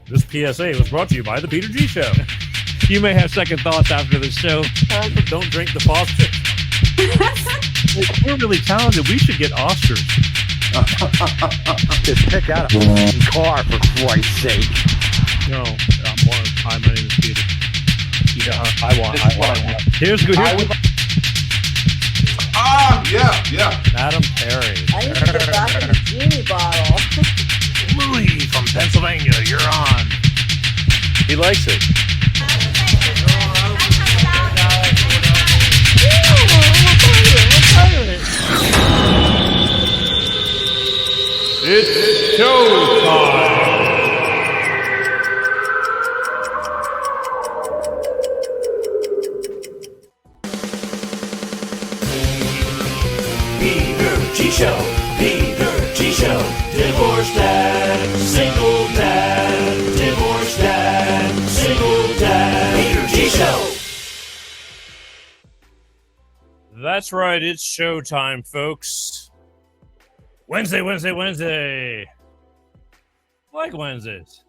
This PSA was brought to you by the Peter G Show. You may have second thoughts after the show. Don't drink the faucet. We're really talented. We should get Oscars. Just pick out a car, for Christ's sake. No, my name is Peter. Yeah, I want. Here's good. Yeah. Adam Perry. I need to get back in the genie bottle. Louis from Pennsylvania, you're on. He likes it. It's showtime. Peter G Show, Peter G Show, divorce dad, single dad, divorce dad, single dad, Peter G Show. That's right, it's showtime, folks. Wednesday. I like Wednesdays.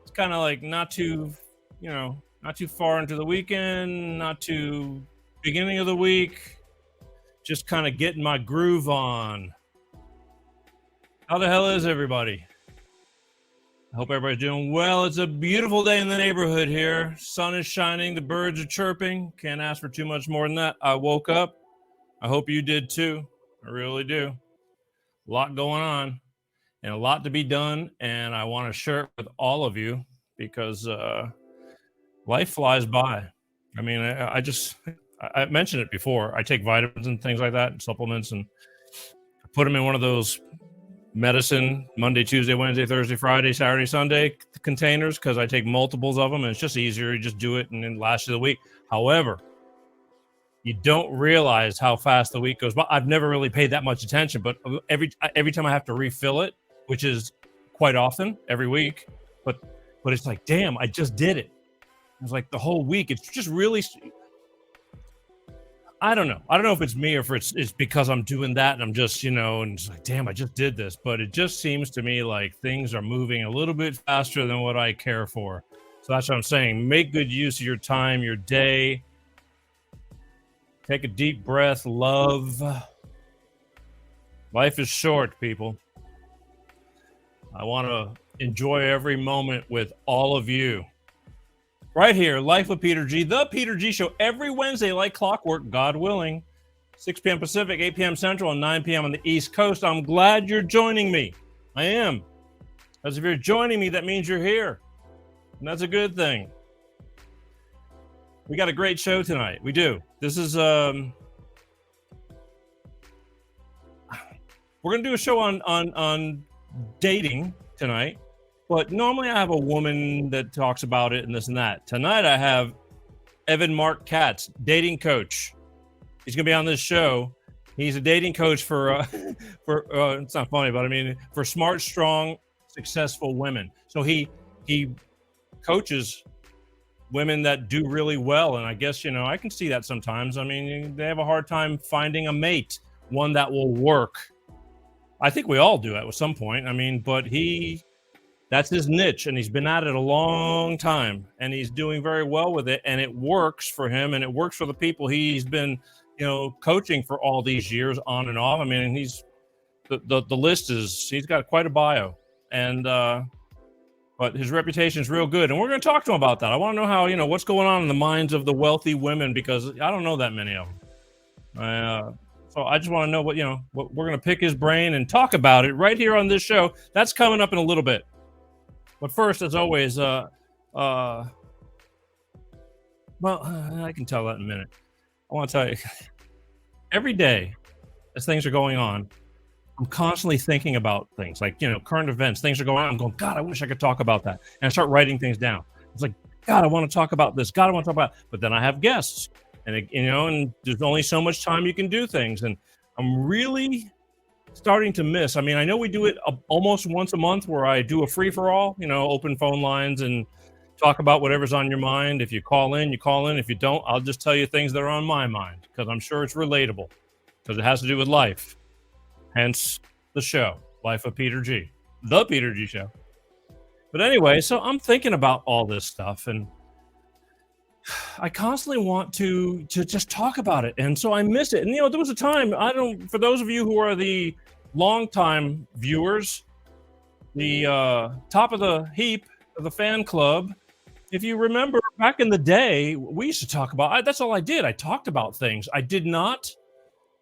It's kind of like not too far into the weekend, not too beginning of the week. Just kind of getting my groove on. How the hell is everybody? I hope everybody's doing well. It's a beautiful day in the neighborhood here. Sun is shining. The birds are chirping. Can't ask for too much more than that. I woke up. I hope you did too. I really do. A lot going on and a lot to be done. And I want to share it with all of you because life flies by. I mean, I mentioned it before. I take vitamins and things like that and supplements, and I put them in one of those medicine Monday, Tuesday, Wednesday, Thursday, Friday, Saturday, Sunday containers because I take multiples of them and it's just easier. You just do it and then last you the week. However, you don't realize how fast the week goes by. I've never really paid that much attention, but every time I have to refill it, which is quite often every week, but it's like, damn, I just did it. It's like the whole week. It's just really, I don't know if it's me or if it's because I'm doing that and I'm just, and it's like, damn, I just did this. But it just seems to me like things are moving a little bit faster than what I care for. So that's what I'm saying. Make good use of your time, your day. Take a deep breath. Love. Life is short, people. I want to enjoy every moment with all of you. Right here, Life with Peter G, the Peter G Show, every Wednesday like clockwork, God willing, 6 p.m. Pacific, 8 p.m. Central, and 9 p.m. on the East Coast. I'm glad you're joining me. I am. Because if you're joining me, that means you're here. And that's a good thing. We got a great show tonight. We do. This is, we're going to do a show on dating tonight. But normally I have a woman that talks about it and this and that. Tonight I have Katz, dating coach. He's going to be on this show. He's a dating coach for it's not funny, but I mean, for smart, strong, successful women. So he coaches women that do really well. And I guess, I can see that sometimes. I mean, they have a hard time finding a mate, one that will work. I think we all do at some point. I mean, but that's his niche, and he's been at it a long time, and he's doing very well with it, and it works for him, and it works for the people he's been, coaching for all these years on and off. I mean, the list he's got quite a bio, and but his reputation is real good, and we're going to talk to him about that. I want to know how, what's going on in the minds of the wealthy women, because I don't know that many of them. So I just want to know what we're going to pick his brain and talk about it right here on this show. That's coming up in a little bit. But first, as always, I can tell that in a minute. I want to tell you, every day as things are going on, I'm constantly thinking about things like, current events, things are going on. I'm going, God, I wish I could talk about that. And I start writing things down. It's like, God, I want to talk about this. God, I want to talk about it. But then I have guests and, and there's only so much time you can do things. And I'm really starting to miss. I mean, I know we do it almost once a month where I do a free for all, open phone lines and talk about whatever's on your mind. If you call in, you call in. If you don't, I'll just tell you things that are on my mind because I'm sure it's relatable because it has to do with life. Hence the show, Life of Peter G, the Peter G Show. But anyway, so I'm thinking about all this stuff, and I constantly want to just talk about it, and so I miss it. And there was a time, for those of you who are the longtime viewers, the top of the heap of the fan club, if you remember back in the day, we used to talk about, that's all I did. I talked about things. I did not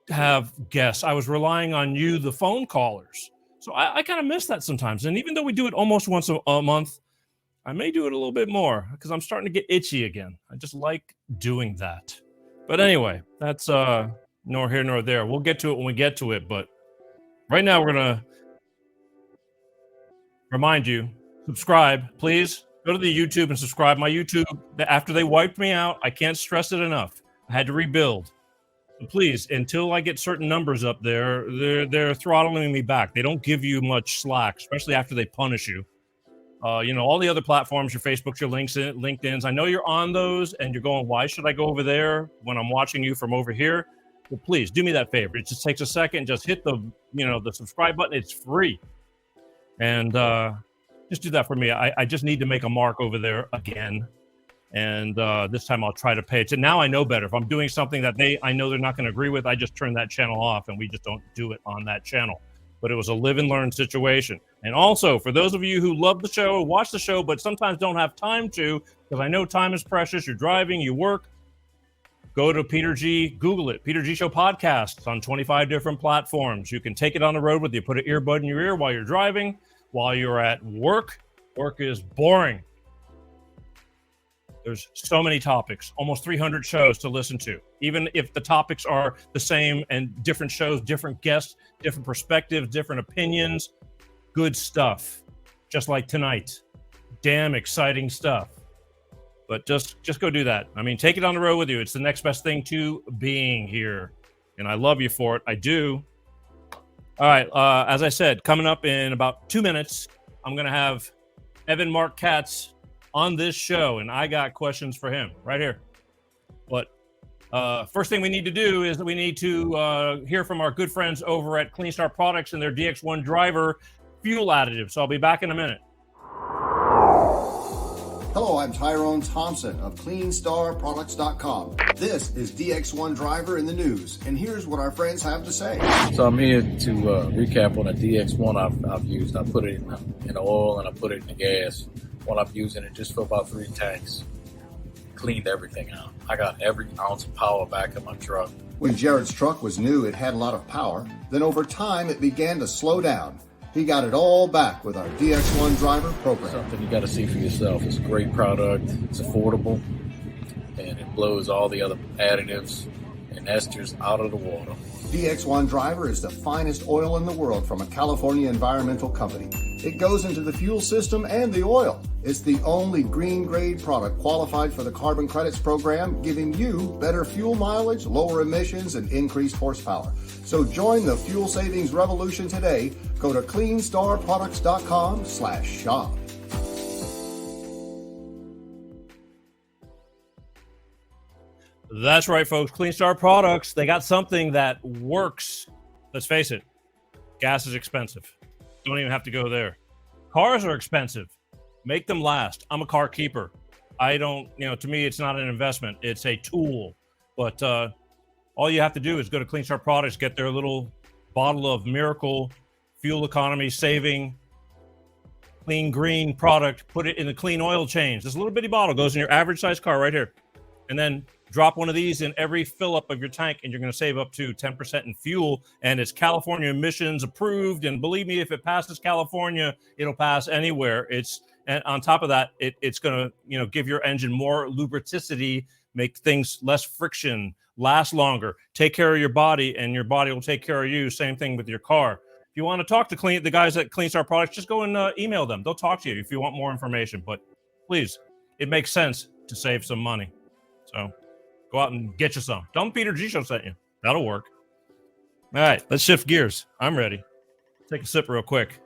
have guests. I was relying on you, the phone callers. So I kind of miss that sometimes. And even though we do it almost once a month, I may do it a little bit more because I'm starting to get itchy again. I just like doing that. But anyway, that's nor here nor there. We'll get to it when we get to it. But right now, we're going to remind you, subscribe, please. Go to the YouTube and subscribe. My YouTube, after they wiped me out, I can't stress it enough. I had to rebuild. So please, until I get certain numbers up there, they're throttling me back. They don't give you much slack, especially after they punish you. All the other platforms, your Facebooks, your LinkedIn's. I know you're on those and you're going, why should I go over there when I'm watching you from over here? Well, please do me that favor. It just takes a second. Just hit the subscribe button. It's free. And just do that for me. I just need to make a mark over there again. And this time I'll try to pay attention. Now I know better. If I'm doing something that I know they're not going to agree with, I just turn that channel off and we just don't do it on that channel. But it was a live and learn situation. And also, for those of you who love the show, watch the show, but sometimes don't have time to, because I know time is precious. You're driving, you work. Go to Peter G, Google it, Peter G Show Podcast. It's on 25 different platforms. You can take it on the road with you. Put an earbud in your ear while you're driving, while you're at work. Work is boring. There's so many topics, almost 300 shows to listen to. Even if the topics are the same and different shows, different guests, different perspectives, different opinions, good stuff. Just like tonight. Damn exciting stuff. But just go do that. I mean, take it on the road with you. It's the next best thing to being here. And I love you for it. I do. All right. As I said, coming up in about 2 minutes, I'm going to have evanmarckatz on this show, and I got questions for him right here. But first thing we need to do is that we need to hear from our good friends over at Clean Star Products and their DX1 driver fuel additive. So I'll be back in a minute. Hello, I'm Tyrone Thompson of CleanStarProducts.com. This is DX1 Driver in the news, and here's what our friends have to say. So I'm here to recap on the DX1 I've used. I put it in oil and I put it in the gas. While I'm using it just for about 3 tanks. Cleaned everything out. I got every ounce of power back in my truck. When Jared's truck was new, it had a lot of power. Then over time, it began to slow down. He got it all back with our DX1 driver program. Something you got to see for yourself. It's a great product. It's affordable. And it blows all the other additives and esters out of the water. DX1 Driver is the finest oil in the world from a California environmental company. It goes into the fuel system and the oil. It's the only green grade product qualified for the carbon credits program, giving you better fuel mileage, lower emissions, and increased horsepower. So join the fuel savings revolution today. Go to CleanStarProducts.com/shop. That's right, folks. Clean Star Products, they got something that works. Let's face it, gas is expensive. Don't even have to go there. Cars are expensive. Make them last. I'm a car keeper. I don't, to me, it's not an investment. It's a tool. But all you have to do is go to Clean Star Products, get their little bottle of miracle fuel economy saving clean green product, put it in the clean oil change. This little bitty bottle goes in your average size car right here. And then drop one of these in every fill up of your tank, and you're going to save up to 10% in fuel. And it's California emissions approved. And believe me, if it passes California, it'll pass anywhere. And on top of that, it's going to, give your engine more lubricity, make things less friction, last longer, take care of your body, and your body will take care of you. Same thing with your car. If you want to talk to the guys at Clean Star Products, just go and email them. They'll talk to you if you want more information. But please, it makes sense to save some money. So go out and get you some. Tell them Peter G Show sent you. That'll work. All right, let's shift gears. I'm ready. Take a sip real quick.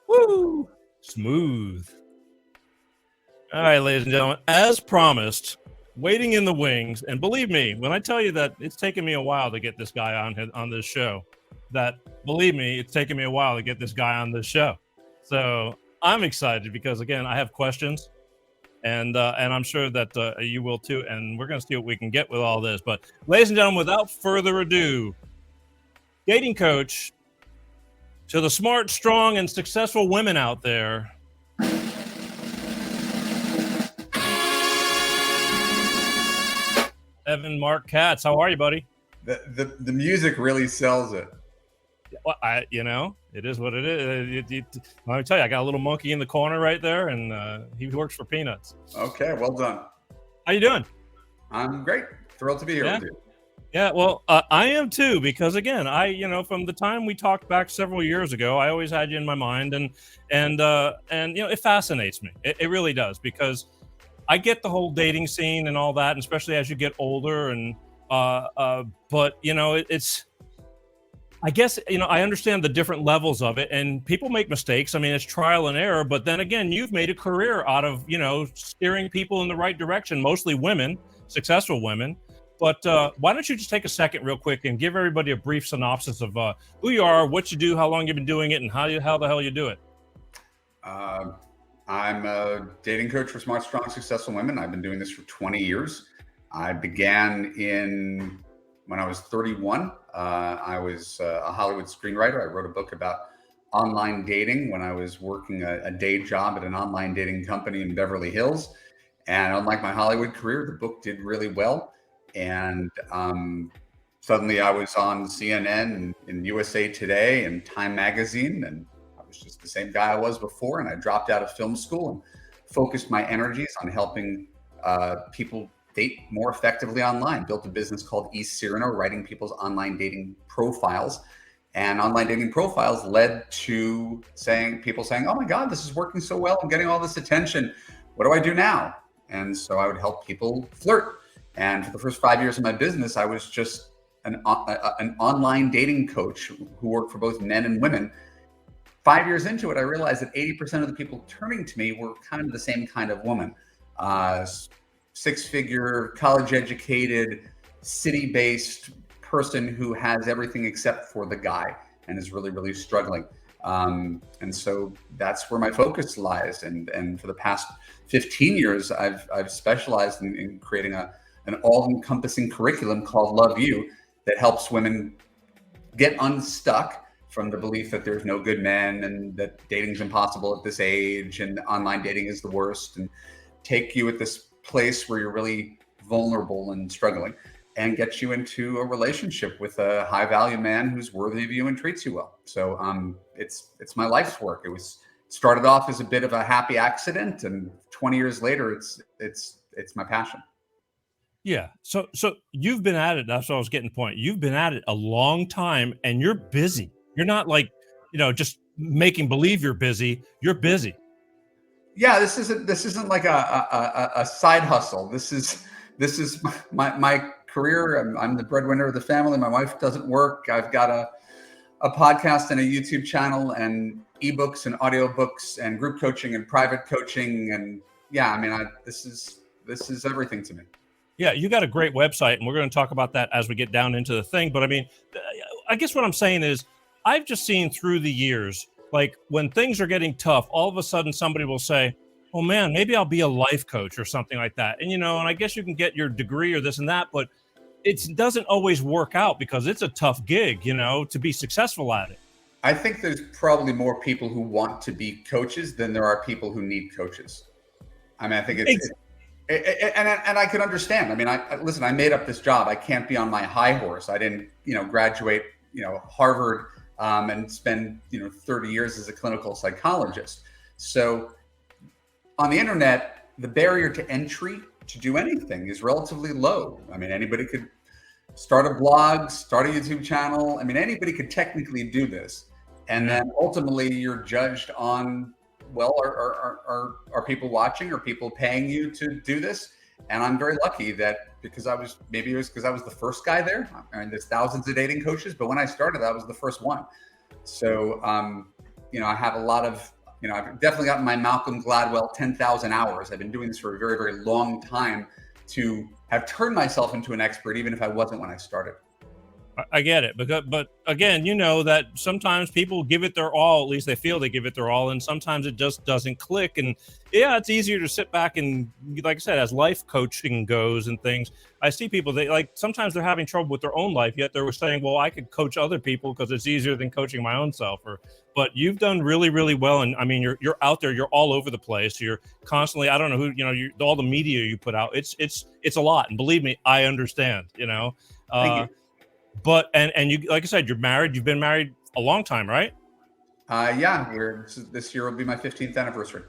Woo! Smooth. All right, ladies and gentlemen, as promised, waiting in the wings. And believe me, when I tell you that it's taken me a while to get this guy on this show, that, believe me, it's taken me a while to get this guy on this show. So I'm excited because, again, I have questions, and I'm sure that you will too. And we're going to see what we can get with all this. But, ladies and gentlemen, without further ado, dating coach to the smart, strong, and successful women out there. Marc Katz, how are you, buddy? The music really sells it. Well, it is what it is. Let me tell you, I got a little monkey in the corner right there, and he works for peanuts. Okay, well done. How you doing? I'm great. Thrilled to be here with you. Yeah, well, I am too, because again, from the time we talked back several years ago, I always had you in my mind, and it fascinates me. It really does, because I get the whole dating scene and all that, and especially as you get older, and but it's. I guess, I understand the different levels of it, and people make mistakes. I mean, it's trial and error, but then again, you've made a career out of, steering people in the right direction, mostly women, successful women. But why don't you just take a second real quick and give everybody a brief synopsis of who you are, what you do, how long you've been doing it, and how the hell you do it. I'm a dating coach for smart, strong, successful women. I've been doing this for 20 years. I began when I was 31. I was a Hollywood screenwriter. I wrote a book about online dating when I was working a day job at an online dating company in Beverly Hills. And unlike my Hollywood career, the book did really well. And suddenly I was on CNN and USA Today and Time Magazine, and I was just the same guy I was before. And I dropped out of film school and focused my energies on helping people date more effectively online. Built a business called eCyrano, writing people's online dating profiles. And online dating profiles led to people saying, oh my God, this is working so well. I'm getting all this attention. What do I do now? And so I would help people flirt. And for the first 5 years of my business, I was just an online dating coach who worked for both men and women. 5 years into it, I realized that 80% of the people turning to me were kind of the same kind of woman. Six-figure, college-educated, city-based person who has everything except for the guy and is really, really struggling. And so that's where my focus lies. And for the past 15 years, I've specialized in creating an all-encompassing curriculum called Loveu that helps women get unstuck from the belief that there's no good men and that dating's impossible at this age and online dating is the worst, and take you at this place where you're really vulnerable and struggling and get you into a relationship with a high value man who's worthy of you and treats you well. So it's my life's work. It started off as a bit of a happy accident, and 20 years later it's my passion. Yeah. So you've been at it. That's what I was getting the point. You've been at it a long time, and you're busy. You're not like, just making believe you're busy. You're busy. Yeah, this isn't like a side hustle. This is my career. I'm the breadwinner of the family. My wife doesn't work. I've got a podcast and a YouTube channel and ebooks and audiobooks and group coaching and private coaching. And yeah, I mean, this is everything to me. Yeah, you got a great website, and we're going to talk about that as we get down into the thing. But I mean, I guess what I'm saying is I've just seen through the years, like when things are getting tough, all of a sudden somebody will say, oh man, maybe I'll be a life coach or something like that. And, and I guess you can get your degree or this and that, but it doesn't always work out because it's a tough gig, to be successful at it. I think there's probably more people who want to be coaches than there are people who need coaches. I mean, I think and I could understand. I mean, listen, I made up this job. I can't be on my high horse. I didn't, graduate, Harvard and spend, 30 years as a clinical psychologist. So on the internet, the barrier to entry to do anything is relatively low. I mean, anybody could start a blog, start a YouTube channel. I mean, anybody could technically do this. And then ultimately you're judged on, well, are people watching? Are people paying you to do this? And I'm very lucky that because I was the first guy there. I mean, there's thousands of dating coaches, but when I started, I was the first one. So, I have a lot of, I've definitely got my Malcolm Gladwell 10,000 hours. I've been doing this for a very, very long time to have turned myself into an expert, even if I wasn't when I started. I get it, but again, you know that sometimes people give it their all. At least they feel they give it their all, and sometimes it just doesn't click. And yeah, it's easier to sit back and, like I said, as life coaching goes and things, I see people, they like sometimes they're having trouble with their own life, yet they're saying, "Well, I could coach other people because it's easier than coaching my own self." But you've done really, really well, and I mean, you're out there, you're all over the place, you're constantly. I don't know who, all the media you put out. It's a lot, and believe me, I understand. Thank you. But and you, like I said, you're married. You've been married a long time, right? Yeah, this year will be my 15th anniversary.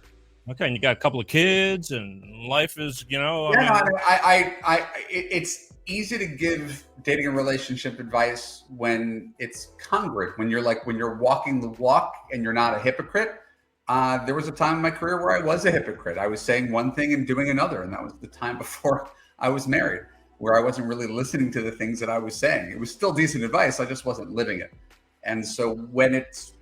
Okay, and you got a couple of kids, and life is, It's easy to give dating and relationship advice when it's congruent, when you're walking the walk and you're not a hypocrite. There was a time in my career where I was a hypocrite. I was saying one thing and doing another, and that was the time before I was married, where I wasn't really listening to the things that I was saying. It was still decent advice, I just wasn't living it. And so when it's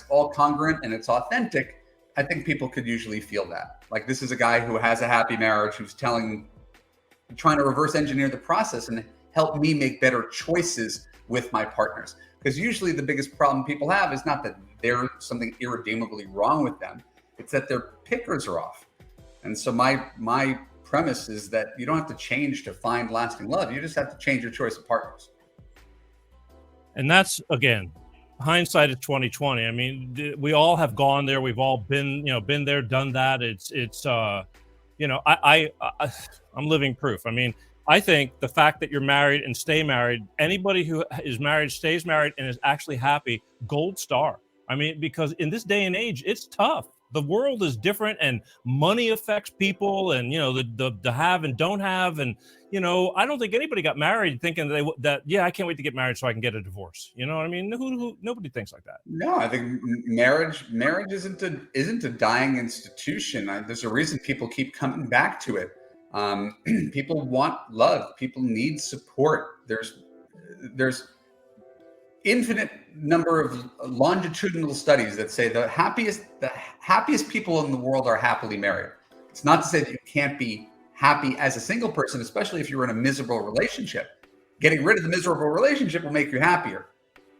all congruent and it's authentic, I think people could usually feel that. Like, this is a guy who has a happy marriage, who's trying to reverse engineer the process and help me make better choices with my partners. Because usually the biggest problem people have is not that there's something irredeemably wrong with them, it's that their pickers are off. And so my premise is that you don't have to change to find lasting love. You just have to change your choice of partners. And that's, again, hindsight is 2020. I mean, we all have gone there. We've all been there, done that. I'm living proof. I mean, I think the fact that you're married and stay married, anybody who is married, stays married, and is actually happy, gold star. I mean, because in this day and age, it's tough. The world is different, and money affects people, and the have and don't have, and I don't think anybody got married thinking that I can't wait to get married so I can get a divorce. You know what I mean? Nobody thinks like that. No, I think marriage isn't a dying institution. There's a reason people keep coming back to it. People want love. People need support. There's infinite number of longitudinal studies that say the happiest people in the world are happily married. It's not to say that you can't be happy as a single person, especially if you're in a miserable relationship. Getting rid of the miserable relationship will make you happier.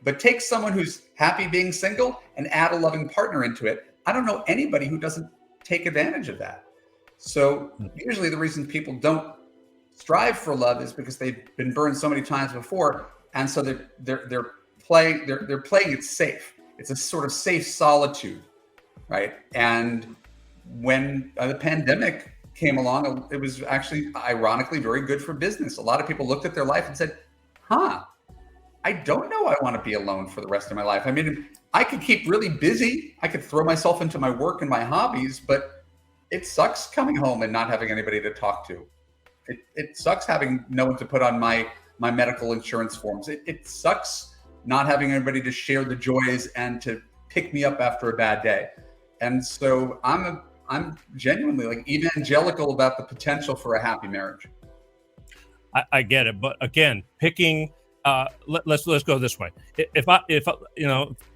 But take someone who's happy being single and add a loving partner into it. I don't know anybody who doesn't take advantage of that. So usually the reason people don't strive for love is because they've been burned so many times before, and so they're playing it safe. It's a sort of safe solitude, right? And when the pandemic came along, it was actually ironically very good for business. A lot of people looked at their life and said, I don't know I want to be alone for the rest of my life. I mean, I could keep really busy. I could throw myself into my work and my hobbies, but it sucks coming home and not having anybody to talk to. It sucks having no one to put on my medical insurance forms. It sucks not having anybody to share the joys and to pick me up after a bad day. And so I'm genuinely like evangelical about the potential for a happy marriage. I get it, but again, picking. Let's go this way. If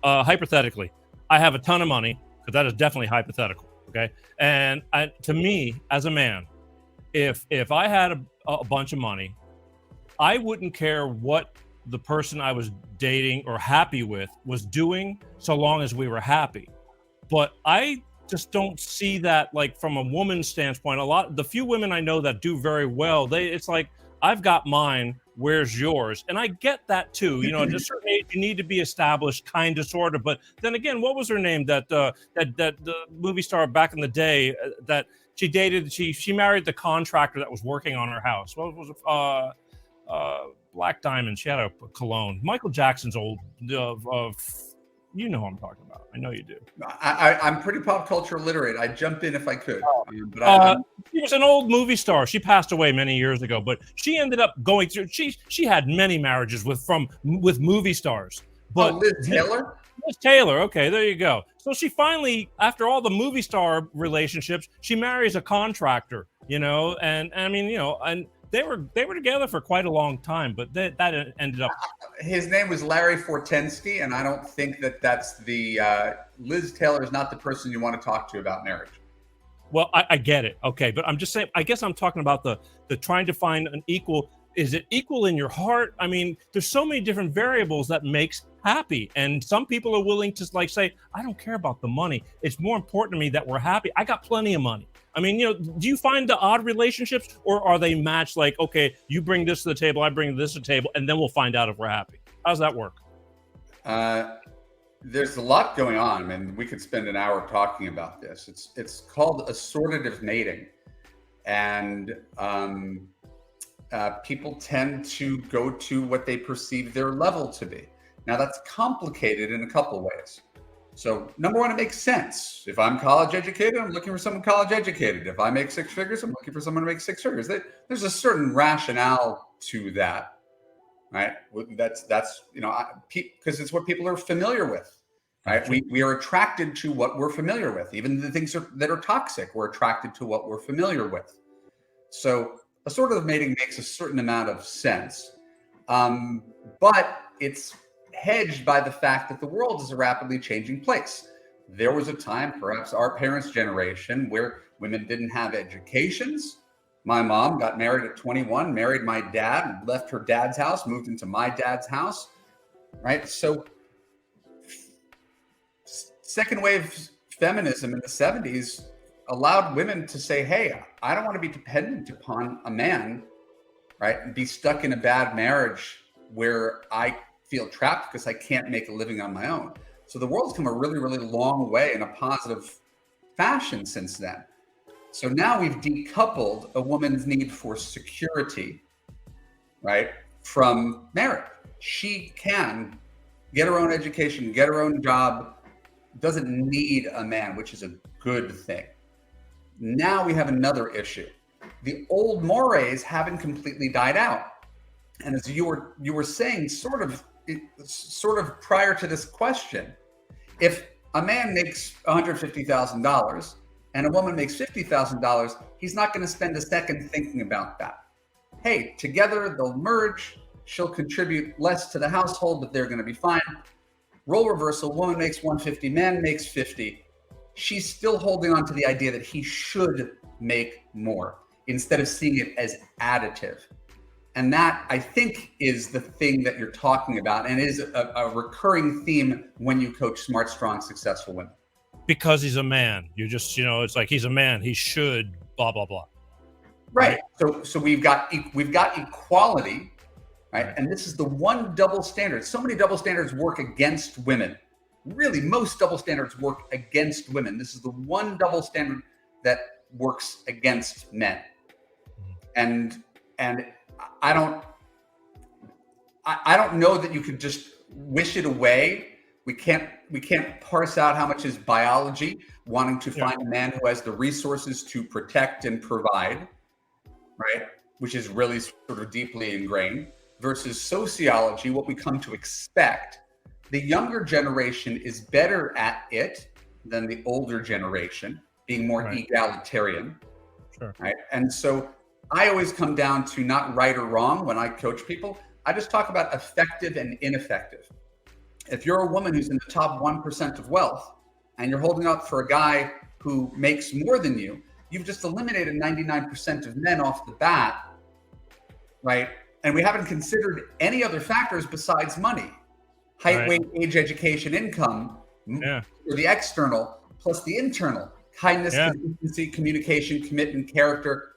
hypothetically, I have a ton of money, because that is definitely hypothetical. Okay, and to me as a man, if I had a bunch of money, I wouldn't care what the person I was dating or happy with was doing, so long as we were happy. But I just don't see that, like, from a woman's standpoint. The few women I know that do very well, it's like, I've got mine, where's yours? And I get that too. At a certain age, you need to be established, kind of, sort of. But then again, what was her name? That the movie star back in the day that she dated. She married the contractor that was working on her house. What was it? Black Diamond. She had a cologne. Michael Jackson's old. You know who I'm talking about. I know you do. I'm pretty pop culture literate. I'd jump in if I could. She was an old movie star. She passed away many years ago, but she ended up going through. She had many marriages with movie stars. But Liz Taylor. Liz Taylor. Okay, there you go. So she finally, after all the movie star relationships, she marries a contractor. And I mean, and they were together for quite a long time, but that ended up. His name was Larry Fortensky, and I don't think that's the Liz Taylor is not the person you want to talk to about marriage. Well, I get it. Okay, but I'm just saying. I guess I'm talking about the trying to find an equal. Is it equal in your heart? I mean, there's so many different variables that makes happy. And some people are willing to like say, I don't care about the money. It's more important to me that we're happy. I got plenty of money. I mean, do you find the odd relationships, or are they matched like, okay, you bring this to the table, I bring this to the table, and then we'll find out if we're happy? How does that work? There's a lot going on, and we could spend an hour talking about this. It's called assortative mating. And people tend to go to what they perceive their level to be. Now, that's complicated in a couple ways. So, number one, it makes sense. If I'm college educated, I'm looking for someone college educated. If I make six figures, I'm looking for someone to make six figures. There's a certain rationale to that, right? That's because it's what people are familiar with, right? We are attracted to what we're familiar with. Even the things that are toxic, we're attracted to what we're familiar with. So, assortative mating makes a certain amount of sense, but it's hedged by the fact that the world is a rapidly changing place. There was a time, perhaps our parents' generation, where women didn't have educations. My mom got married at 21, married my dad, left her dad's house, moved into my dad's house, right? So second wave feminism in the 70s allowed women to say, hey, I don't want to be dependent upon a man, right? And be stuck in a bad marriage where I feel trapped because I can't make a living on my own. So the world's come a really, really long way in a positive fashion since then. So now we've decoupled a woman's need for security, right, from marriage. She can get her own education, get her own job, doesn't need a man, which is a good thing. Now we have another issue. The old mores haven't completely died out. And as you were saying, sort of prior to this question, if a man makes $150,000 and a woman makes $50,000, he's not going to spend a second thinking about that. Hey, together they'll merge. She'll contribute less to the household, but they're going to be fine. Role reversal: woman makes 150, man makes 50. She's still holding on to the idea that he should make more instead of seeing it as additive. And that, I think, is the thing that you're talking about, and is a recurring theme when you coach smart, strong, successful women. Because he's a man. You just, it's like, he's a man, he should, blah, blah, blah. Right. So we've got equality, right? And this is the one double standard. So many double standards work against women. Really, most double standards work against women. This is the one double standard that works against men. And I don't know that you could just wish it away. We can't parse out how much is biology, wanting to find a man who has the resources to protect and provide, right? Which is really sort of deeply ingrained, versus sociology, what we come to expect. The younger generation is better at it than the older generation, being more egalitarian, right? And so I always come down to not right or wrong when I coach people. I just talk about effective and ineffective. If you're a woman who's in the top 1% of wealth and you're holding out for a guy who makes more than you, you've just eliminated 99% of men off the bat, right? And we haven't considered any other factors besides money. Height, weight, age, education, income, or the external, plus the internal. Kindness, consistency, communication, commitment, character.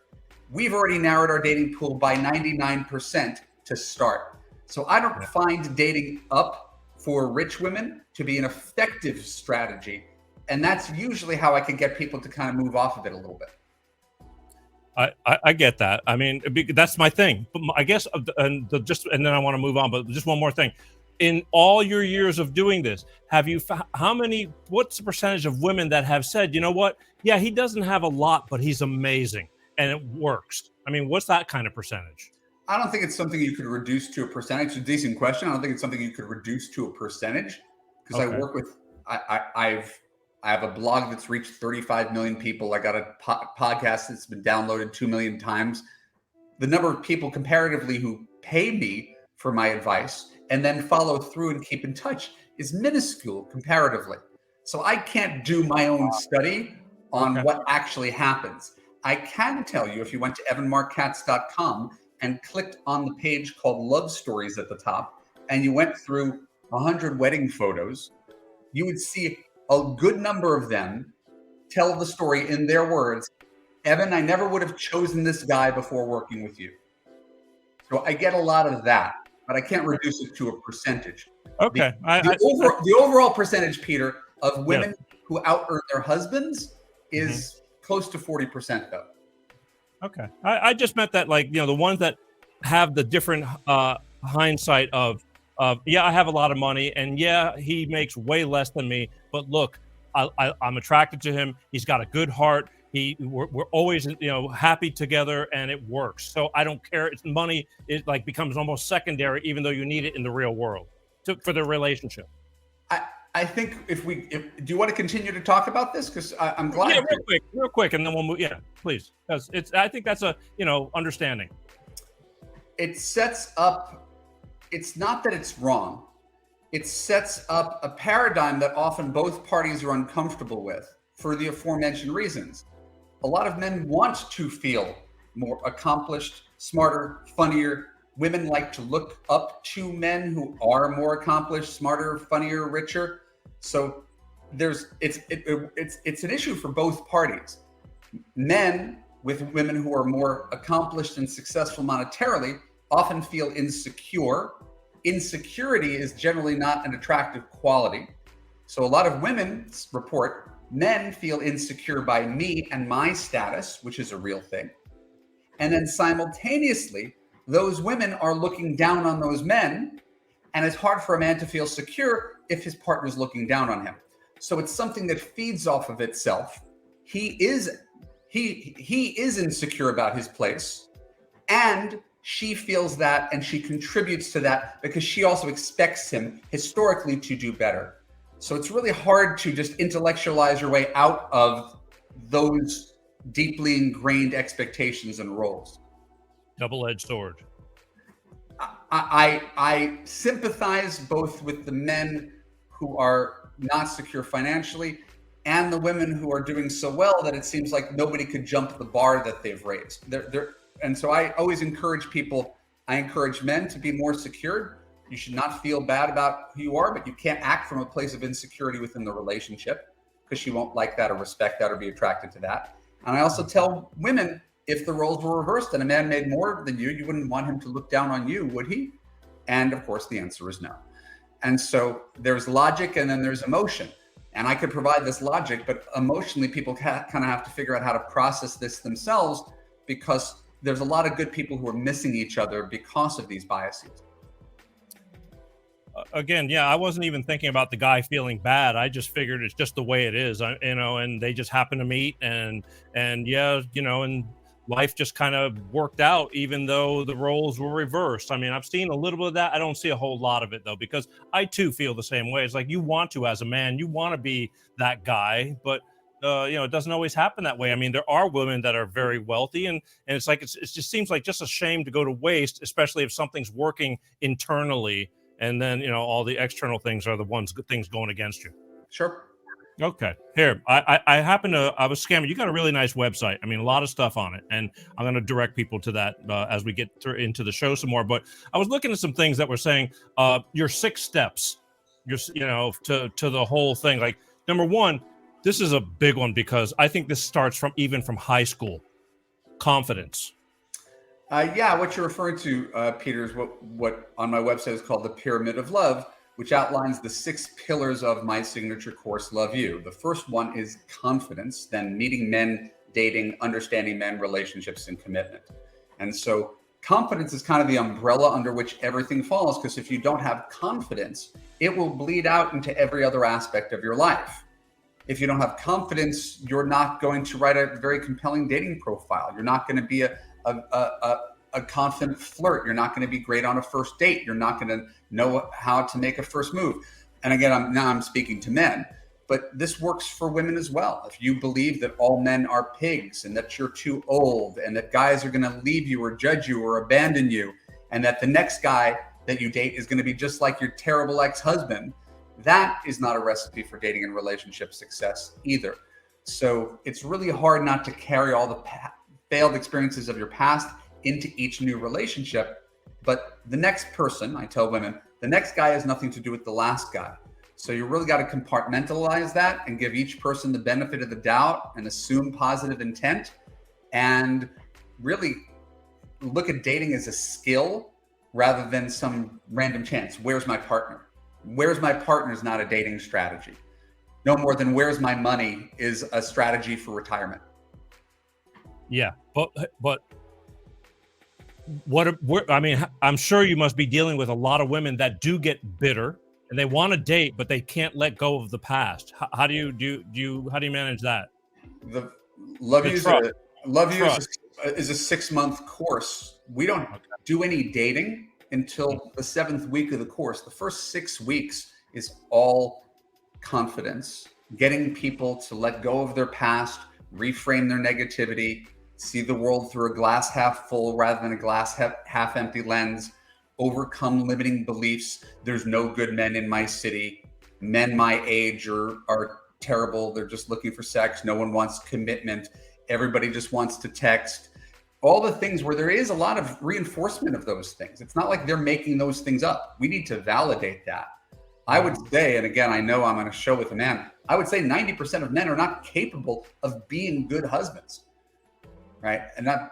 We've already narrowed our dating pool by 99% to start. So I don't find dating up for rich women to be an effective strategy. And that's usually how I can get people to kind of move off of it a little bit. I get that. I mean, that's my thing. But I guess, and then I want to move on, but just one more thing. In all your years of doing this, what's the percentage of women that have said, you know what? Yeah, he doesn't have a lot, but he's amazing. And it works. I mean, what's that kind of percentage? I don't think it's something you could reduce to a percentage. It's a decent question. I don't think it's something you could reduce to a percentage, because I work with, I have a blog that's reached 35 million people. I got a podcast that's been downloaded 2 million times. The number of people comparatively who pay me for my advice and then follow through and keep in touch is minuscule comparatively. So I can't do my own study on what actually happens. I can tell you, if you went to evanmarckatz.com and clicked on the page called Love Stories at the top, and you went through 100 wedding photos, you would see a good number of them tell the story in their words, Evan, I never would have chosen this guy before working with you. So I get a lot of that, but I can't reduce it to a percentage. Okay. The overall percentage, Peter, of women who out-earn their husbands is close to 40%, though. Okay. I just meant that, like, the ones that have the different hindsight of, yeah, I have a lot of money, and yeah, he makes way less than me, but look, I'm attracted to him. He's got a good heart. We're always, happy together, and it works. So I don't care. It's money. It like becomes almost secondary, even though you need it in the real world for the relationship. I think do you want to continue to talk about this? Because I'm glad. Yeah, real quick, and then we'll move. Yeah, please. Because I think that's a understanding. It sets up. It's not that it's wrong. It sets up a paradigm that often both parties are uncomfortable with for the aforementioned reasons. A lot of men want to feel more accomplished, smarter, funnier. Women like to look up to men who are more accomplished, smarter, funnier, richer. So it's an issue for both parties. Men with women who are more accomplished and successful monetarily often feel insecure. Insecurity is generally not an attractive quality. So a lot of women report men feel insecure by me and my status, which is a real thing. And then simultaneously, those women are looking down on those men, and it's hard for a man to feel secure if his partner's looking down on him. So it's something that feeds off of itself. He is insecure about his place, and she feels that, and she contributes to that because she also expects him historically to do better. So it's really hard to just intellectualize your way out of those deeply ingrained expectations and roles. Double-edged sword. I sympathize both with the men who are not secure financially and the women who are doing so well that it seems like nobody could jump the bar that they've raised. And so I always encourage people, I encourage men to be more secure. You should not feel bad about who you are, but you can't act from a place of insecurity within the relationship because she won't like that or respect that or be attracted to that. And I also tell women, if the roles were reversed and a man made more than you wouldn't want him to look down on you, would he? And of course, the answer is no. And so there's logic and then there's emotion. And I could provide this logic, but emotionally, people kind of have to figure out how to process this themselves because there's a lot of good people who are missing each other because of these biases. Again, yeah, I wasn't even thinking about the guy feeling bad. I just figured it's just the way it is, and they just happen to meet and life just kind of worked out, even though the roles were reversed. I mean, I've seen a little bit of that. I don't see a whole lot of it, though, because I, too, feel the same way. It's like you want to, as a man, you want to be that guy, but, it doesn't always happen that way. I mean, there are women that are very wealthy, and it's like it just seems like just a shame to go to waste, especially if something's working internally, and then, all the external things are the things going against you. Sure. Okay. Here, I was scamming. You got a really nice website. I mean, a lot of stuff on it, and I'm going to direct people to that as we get into the show some more. But I was looking at some things that were saying your 6 steps, to the whole thing. Like, number 1, this is a big one because I think this starts from high school. Confidence. What you're referring to, Peter, is what on my website is called the Pyramid of Love, which outlines the 6 pillars of my signature course, Loveu. The first one is confidence, then meeting men, dating, understanding men, relationships, and commitment. And so confidence is kind of the umbrella under which everything falls, because if you don't have confidence, it will bleed out into every other aspect of your life. If you don't have confidence, you're not going to write a very compelling dating profile. You're not going to be a confident flirt. You're not going to be great on a first date. You're not going to know how to make a first move. And again, I'm speaking to men, but this works for women as well. If you believe that all men are pigs and that you're too old and that guys are going to leave you or judge you or abandon you, and that the next guy that you date is going to be just like your terrible ex-husband, that is not a recipe for dating and relationship success either. So it's really hard not to carry all the failed experiences of your past into each new relationship. But the next person, I tell women, the next guy has nothing to do with the last guy. So you really got to compartmentalize that and give each person the benefit of the doubt and assume positive intent, and really look at dating as a skill rather than some random chance. Where's my partner? Where's my partner is not a dating strategy. No more than where's my money is a strategy for retirement. Yeah, but I mean, I'm sure you must be dealing with a lot of women that do get bitter and they want to date, but they can't let go of the past. How do you manage that? The Love You is a 6-month course. We don't do any dating until the 7th week of the course. The first 6 weeks is all confidence, getting people to let go of their past, reframe their negativity, see the world through a glass half full rather than a glass half empty lens, overcome limiting beliefs. There's no good men in my city. Men my age are terrible. They're just looking for sex. No one wants commitment. Everybody just wants to text. All the things where there is a lot of reinforcement of those things. It's not like they're making those things up. We need to validate that. I would say, and again, I know I'm on a show with a man, I would say 90% of men are not capable of being good husbands, right? And that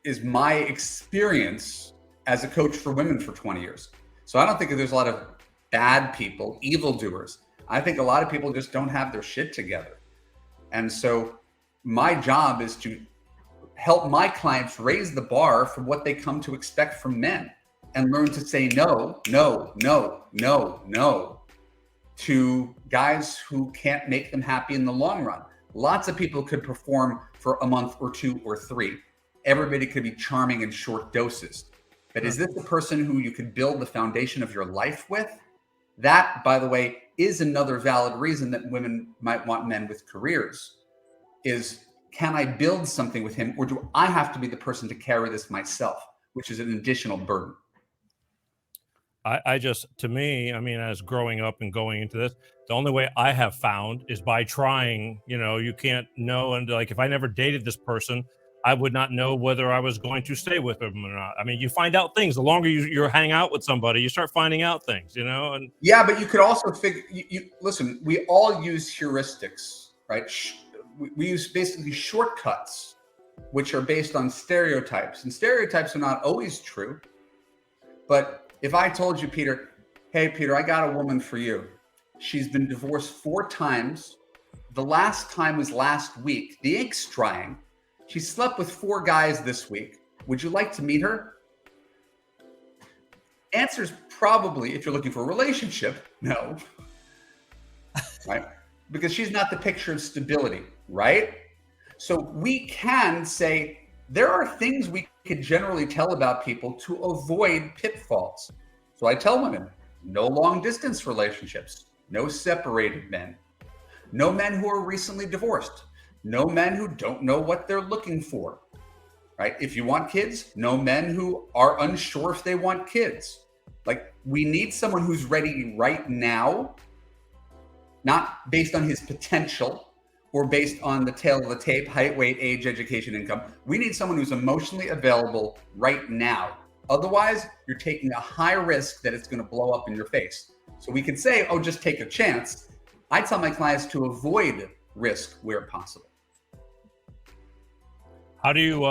is my experience as a coach for women for 20 years. So I don't think there's a lot of bad people, evildoers. I think a lot of people just don't have their shit together. And so my job is to help my clients raise the bar for what they come to expect from men and learn to say no to guys who can't make them happy in the long run. Lots of people could perform for a month or 2 or 3. Everybody could be charming in short doses. But is this the person who you could build the foundation of your life with? That, by the way, is another valid reason that women might want men with careers, is can I build something with him, or do I have to be the person to carry this myself, which is an additional burden? To me, I mean, as growing up and going into this, the only way I have found is by trying. You can't know. And like, if I never dated this person, I would not know whether I was going to stay with them or not. I mean, you find out things. The longer you hang out with somebody, you start finding out things, and yeah, but you could also figure, listen, we all use heuristics, right? We use basically shortcuts, which are based on stereotypes, and stereotypes are not always true. But if I told you, Peter, hey, Peter, I got a woman for you. She's been divorced 4 times. The last time was last week. The ink's drying. She slept with 4 guys this week. Would you like to meet her? Answer's probably, if you're looking for a relationship, no. Right? Because she's not the picture of stability, right? So we can say, there are things we could generally tell about people to avoid pitfalls. So I tell women, no long distance relationships, no separated men, no men who are recently divorced, no men who don't know what they're looking for, right? If you want kids, no men who are unsure if they want kids. Like, we need someone who's ready right now, not based on his potential, or based on the tail of the tape, height, weight, age, education, income. We need someone who's emotionally available right now. Otherwise, you're taking a high risk that it's gonna blow up in your face. So we could say, oh, just take a chance. I tell my clients to avoid risk where possible. how do you,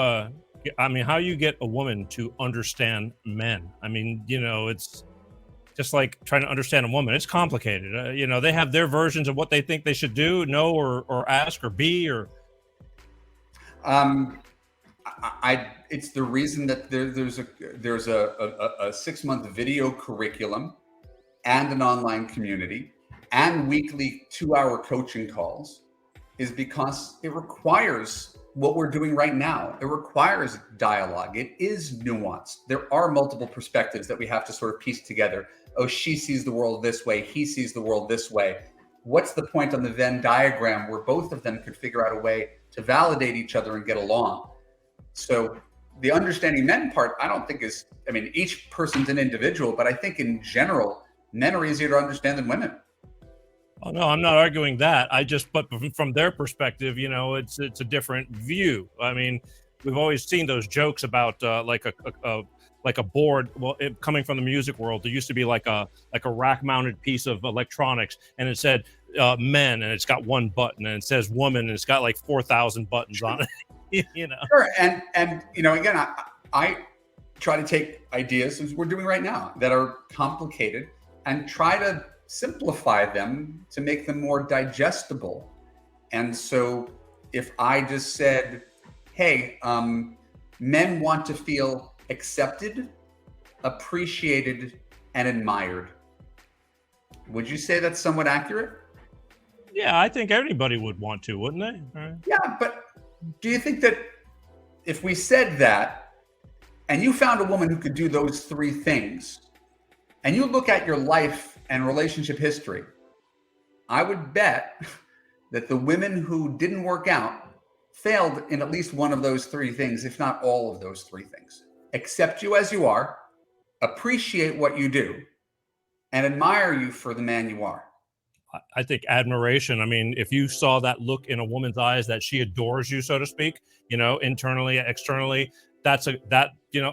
how you get a woman to understand men? I mean, it's just like trying to understand a woman. It's complicated. They have their versions of what they think they should do, know, or ask, or be, or. It's the reason that there's a 6-month video curriculum and an online community and weekly 2-hour coaching calls, is because it requires what we're doing right now. It requires dialogue. It is nuanced. There are multiple perspectives that we have to sort of piece together. Oh, she sees the world this way. He sees the world this way. What's the point on the Venn diagram where both of them could figure out a way to validate each other and get along? So the understanding men part, I don't think is, each person's an individual, but I think in general, men are easier to understand than women. Oh, no, I'm not arguing that. But from their perspective, it's a different view. I mean, we've always seen those jokes about like a board. Well, coming from the music world, there used to be like a rack-mounted piece of electronics, and it said men, and it's got one button, and it says woman, and it's got like 4,000 buttons on it. Sure, and again, I try to take ideas, as we're doing right now, that are complicated, and try to simplify them to make them more digestible. And so if I just said, hey, men want to feel accepted, appreciated, and admired, would you say that's somewhat accurate? Yeah, I think everybody would want to, wouldn't they? Right. Yeah, but do you think that if we said that and you found a woman who could do those three things, and you look at your life and relationship history, I would bet that the women who didn't work out failed in at least one of those three things, if not all of those three things. Accept you as you are, appreciate what you do, and admire you for the man you are. I think admiration. I mean, if you saw that look in a woman's eyes that she adores you, so to speak, internally, externally, that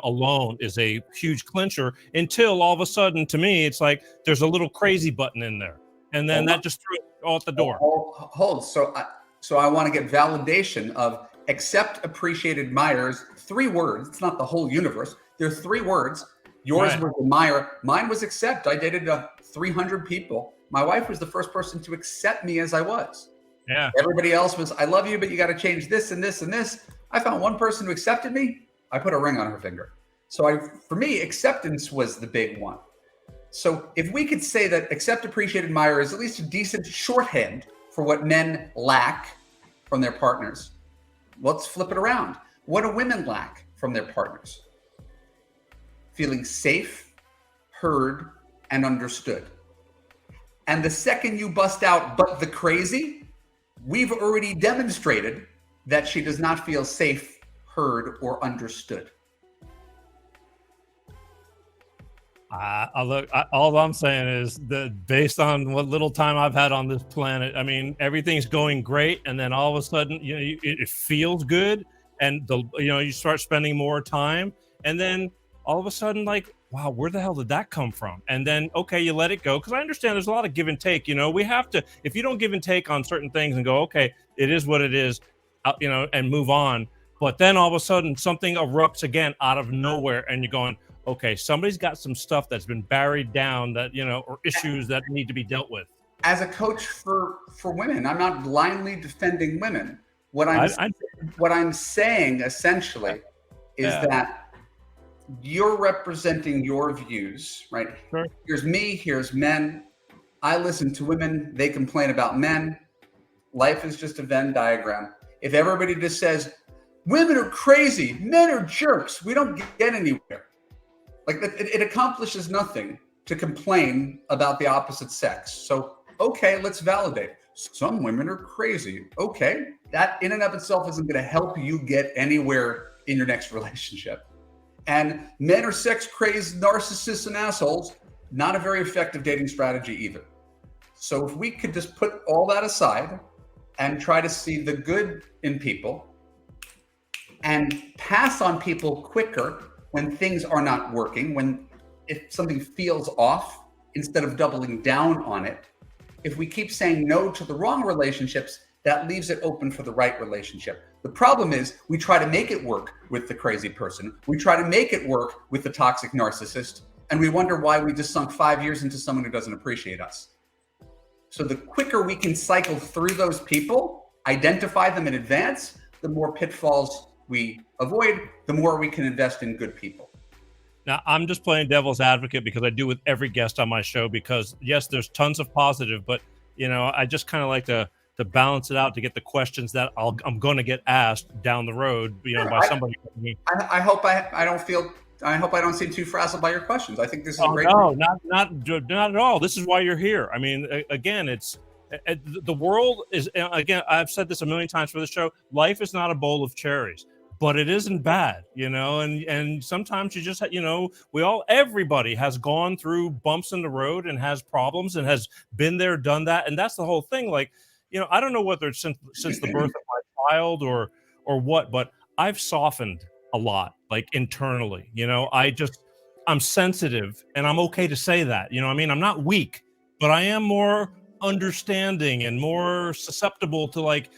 alone is a huge clincher, until all of a sudden, to me, it's like there's a little crazy button in there, and then that just threw it all at the door. Hold. So I want to get validation of accept, appreciate, admires. 3 words. It's not the whole universe. There are 3 words. Yours was admire. Mine was accept. I dated 300 people. My wife was the first person to accept me as I was. Yeah. Everybody else was, I love you, but you got to change this and this and this. I found one person who accepted me. I put a ring on her finger. So for me, acceptance was the big one. So if we could say that accept, appreciate, admire is at least a decent shorthand for what men lack from their partners, let's flip it around. What do women lack from their partners? Feeling safe, heard, and understood. And the second you bust out, but the crazy, we've already demonstrated that she does not feel safe, heard, or understood. All I'm saying is that based on what little time I've had on this planet, I mean, everything's going great, and then all of a sudden, it feels good, and you start spending more time, and then all of a sudden, like, wow, where the hell did that come from? And then, okay, you let it go, because I understand there's a lot of give and take. We have to, if you don't give and take on certain things and go, okay, it is what it is, and move on. But then all of a sudden, something erupts again out of nowhere, and you're going, okay, somebody's got some stuff that's been buried down that, or issues that need to be dealt with. As a coach for women, I'm not blindly defending women. What I'm saying essentially is that you're representing your views, right? Sure. Here's me, here's men. I listen to women, they complain about men. Life is just a Venn diagram. If everybody just says, women are crazy, men are jerks, we don't get anywhere. Like, it accomplishes nothing to complain about the opposite sex. So, okay, let's validate. Some women are crazy. Okay, that in and of itself isn't going to help you get anywhere in your next relationship. And men are sex crazed narcissists and assholes, not a very effective dating strategy either. So if we could just put all that aside and try to see the good in people and pass on people quicker when things are not working, if something feels off, instead of doubling down on it. If we keep saying no to the wrong relationships, that leaves it open for the right relationship. The problem is we try to make it work with the crazy person. We try to make it work with the toxic narcissist. And we wonder why we just sunk 5 years into someone who doesn't appreciate us. So the quicker we can cycle through those people, identify them in advance, the more pitfalls we avoid, the more we can invest in good people. Now, I'm just playing devil's advocate because I do with every guest on my show, because yes, there's tons of positive, but I just kind of like to balance it out to get the questions that I'm going to get asked down the road, by somebody. I hope I don't seem too frazzled by your questions. I think this is great. No, not at all. This is why you're here. I mean, again, the world is, again, I've said this a million times for the show. Life is not a bowl of cherries. but it isn't bad, and sometimes you just, everybody has gone through bumps in the road and has problems and has been there, done that. And that's the whole thing. Like, I don't know whether it's since the birth of my child or what, but I've softened a lot, like internally, I'm sensitive, and I'm okay to say that, I'm not weak, but I am more understanding and more susceptible to like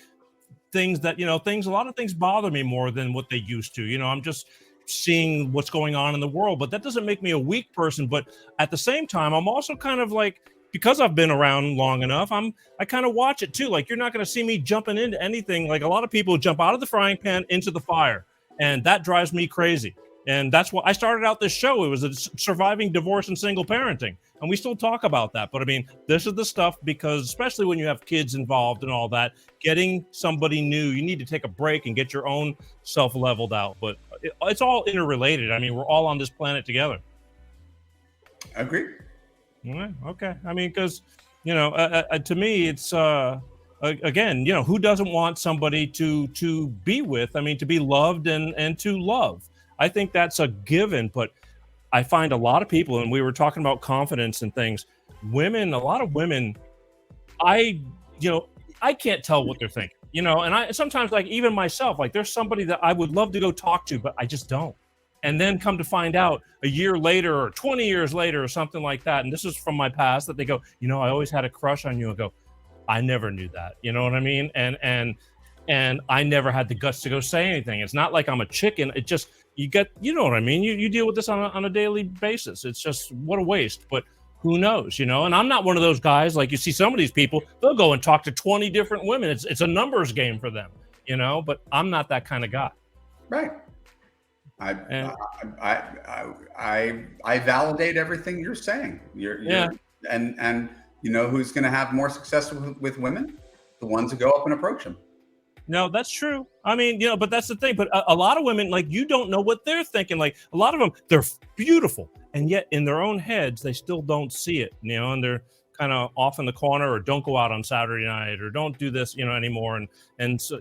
things that, a lot of things bother me more than what they used to. I'm just seeing what's going on in the world, but that doesn't make me a weak person. But at the same time, I'm also kind of like, because I've been around long enough, I kind of watch it too. Like, you're not going to see me jumping into anything. Like, a lot of people jump out of the frying pan into the fire, and that drives me crazy. And that's what I started out this show. It was a surviving divorce and single parenting. And we still talk about that. But I mean, this is the stuff, because especially when you have kids involved and all that, getting somebody new, you need to take a break and get your own self leveled out. But it's all interrelated. I mean, we're all on this planet together. Agree. Okay. I mean, because, to me, it's, again, who doesn't want somebody to be with? I mean, to be loved and to love. I think that's a given, but I find a lot of people, and we were talking about confidence and things, a lot of women, I can't tell what they're thinking, and I sometimes, like, even myself, like, there's somebody that I would love to go talk to, but I just don't. And then come to find out a year later or 20 years later or something like that, and this is from my past, that they go, I always had a crush on you. And go, I never knew that. You know what I mean? And I never had the guts to go say anything. It's not like I'm a chicken. It just, you know what I mean? You deal with this on a daily basis. It's just, what a waste. But who knows, and I'm not one of those guys. Like, you see some of these people, they'll go and talk to 20 different women. It's a numbers game for them, but I'm not that kind of guy. Right. I validate everything you're saying. And who's going to have more success with women? The ones who go up and approach them. No, that's true. I mean, but that's the thing. But a lot of women, like, you don't know what they're thinking. Like, a lot of them, they're beautiful, and yet in their own heads, they still don't see it, and they're kind of off in the corner, or don't go out on Saturday night, or don't do this, anymore. And so,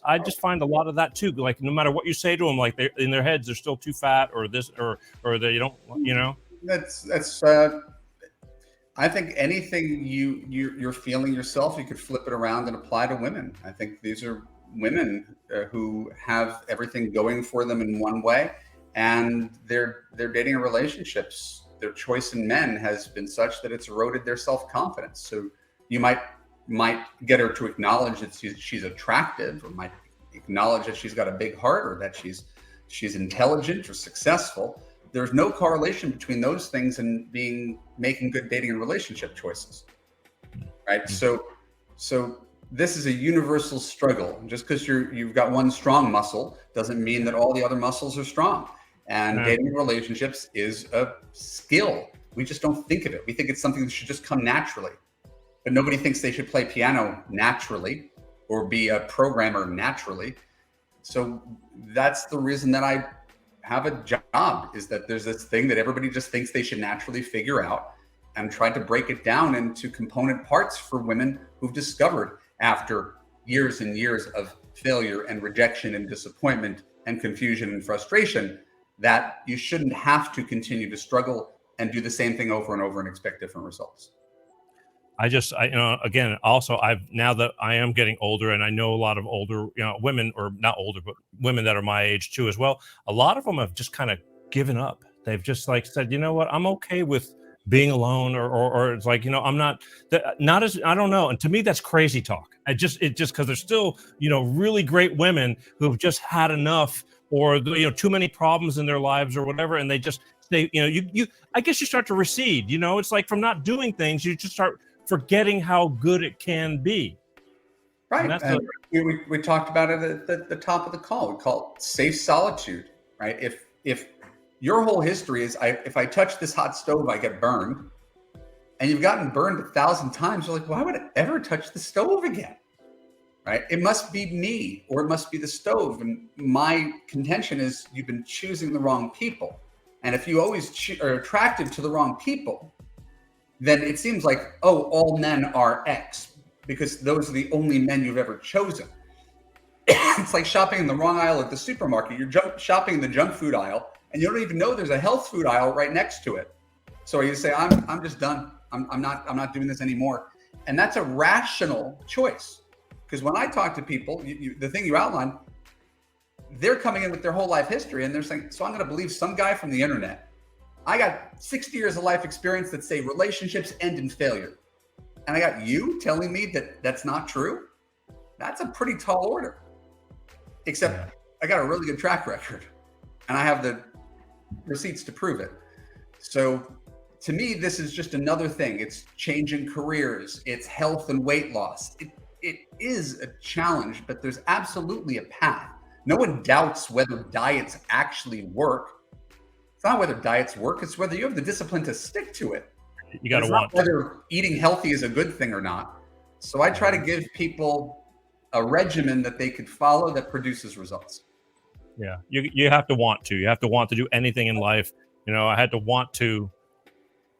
I just find a lot of that too. Like, no matter what you say to them, like, they're in their heads, they're still too fat, or this, or they don't, That's I think anything you're feeling yourself, you could flip it around and apply to women. I think these are women who have everything going for them in one way, and they're dating relationships. Their choice in men has been such that it's eroded their self-confidence. So you might get her to acknowledge that she's attractive, or might acknowledge that she's got a big heart, or that she's intelligent or successful. There's no correlation between those things and making good dating and relationship choices, right? So this is a universal struggle. Just because you've got one strong muscle doesn't mean that all the other muscles are strong. And dating and relationships is a skill. We just don't think of it. We think it's something that should just come naturally. But nobody thinks they should play piano naturally or be a programmer naturally. So that's the reason that I have a job, is that there's this thing that everybody just thinks they should naturally figure out, and try to break it down into component parts for women who've discovered, after years and years of failure and rejection and disappointment and confusion and frustration, that you shouldn't have to continue to struggle and do the same thing over and over and expect different results. Again, also, now that I am getting older, and I know a lot of older, women, or not older, but women that are my age too as well. A lot of them have just kind of given up. They've just like said, you know what, I'm okay with being alone, or it's like, I'm not as, I don't know. And to me, that's crazy talk. It just, because there's still, really great women who've just had enough, or, too many problems in their lives or whatever. And they just, I guess you start to recede, it's like, from not doing things, you just start forgetting how good it can be. Right. And we talked about it at the top of the call. We call it safe solitude, right? If your whole history is, if I touch this hot stove, I get burned, and you've gotten burned 1,000 times, you're like, why would I ever touch the stove again? Right? It must be me, or it must be the stove. And my contention is, you've been choosing the wrong people. And if you always are attracted to the wrong people, then it seems like, all men are X, because those are the only men you've ever chosen. it's like shopping in the wrong aisle at the supermarket. You're shopping in the junk food aisle, and you don't even know there's a health food aisle right next to it. So you say, I'm just done. I'm not doing this anymore. And that's a rational choice. Because when I talk to people, the thing you outlined, they're coming in with their whole life history, and they're saying, so I'm going to believe some guy from the internet. I got 60 years of life experience that say relationships end in failure. And I got you telling me that that's not true? That's a pretty tall order. Except I got a really good track record, and I have the receipts to prove it. So to me, this is just another thing. It's changing careers. It's health and weight loss. It is a challenge, but there's absolutely a path. No one doubts whether diets actually work. It's not whether diets work. It's whether you have the discipline to stick to it. You got to want whether eating healthy is a good thing or not. So I try to give people a regimen that they could follow that produces results. Yeah, you have to want to. You have to want to do anything in life. I had to want to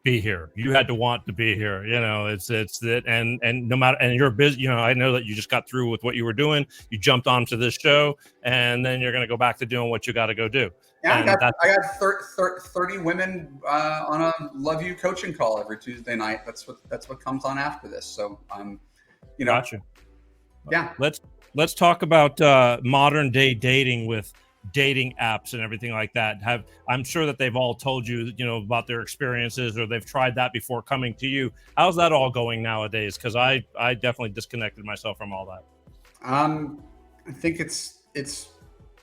be here. You had to want to be here. It's that, and no matter, and you're busy. I know that you just got through with what you were doing. You jumped onto this show, and then you're going to go back to doing what you got to go do. Yeah, I got 30 women on a loveu coaching call every Tuesday night. That's what comes on after this. So Gotcha. Yeah. Let's talk about modern day dating with dating apps and everything like that. I'm sure that they've all told you, about their experiences, or they've tried that before coming to you. How's that all going nowadays? Because I definitely disconnected myself from all that. I think it's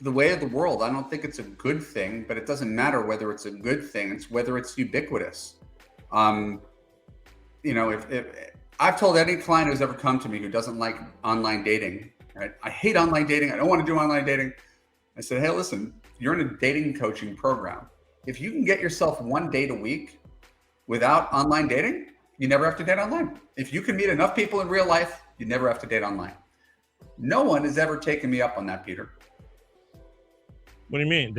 the way of the world. I don't think it's a good thing, but it doesn't matter whether it's a good thing. It's whether it's ubiquitous. If I've told any client who's ever come to me who doesn't like online dating, right? I hate online dating. I don't want to do online dating. I said, hey, listen, you're in a dating coaching program. If you can get yourself one date a week without online dating, you never have to date online. If you can meet enough people in real life, you never have to date online. No one has ever taken me up on that, Peter. What do you mean?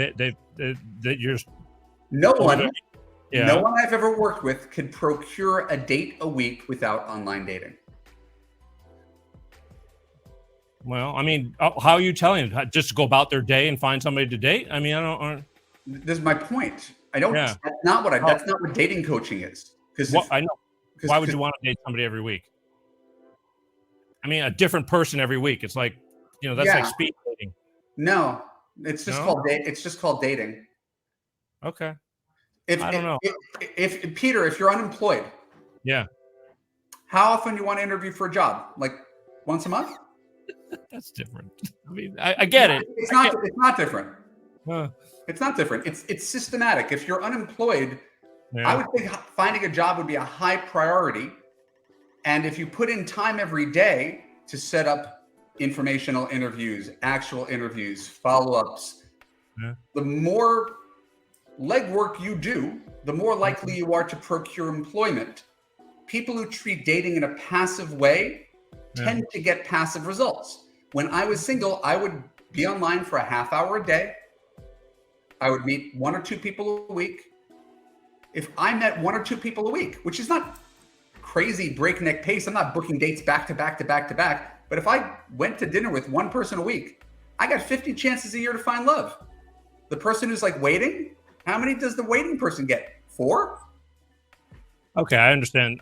No one I've ever worked with could procure a date a week without online dating. Well, how are you telling them? Just go about their day and find somebody to date? I don't. This is my point. I don't. Yeah. That's not what dating coaching is. I know. Why would you want to date somebody every week? A different person every week. It's like, that's like speed dating. No, it's just called date. It's just called dating. Okay. I don't know. If Peter, if you're unemployed, how often do you want to interview for a job? Like once a month? That's different. I get it. It's not different. It's not different. It's systematic. If you're unemployed, I would think finding a job would be a high priority. And if you put in time every day to set up informational interviews, actual interviews, follow-ups, the more legwork you do, the more likely you are to procure employment. People who treat dating in a passive way tend to get passive results. When I was single, I would be online for a half hour a day. I would meet one or two people a week. If I met one or two people a week, which is not crazy breakneck pace, I'm not booking dates back to back to back to back. But if I went to dinner with one person a week, I got 50 chances a year to find love. The person who's like waiting, how many does the waiting person get? 4? Okay, I understand.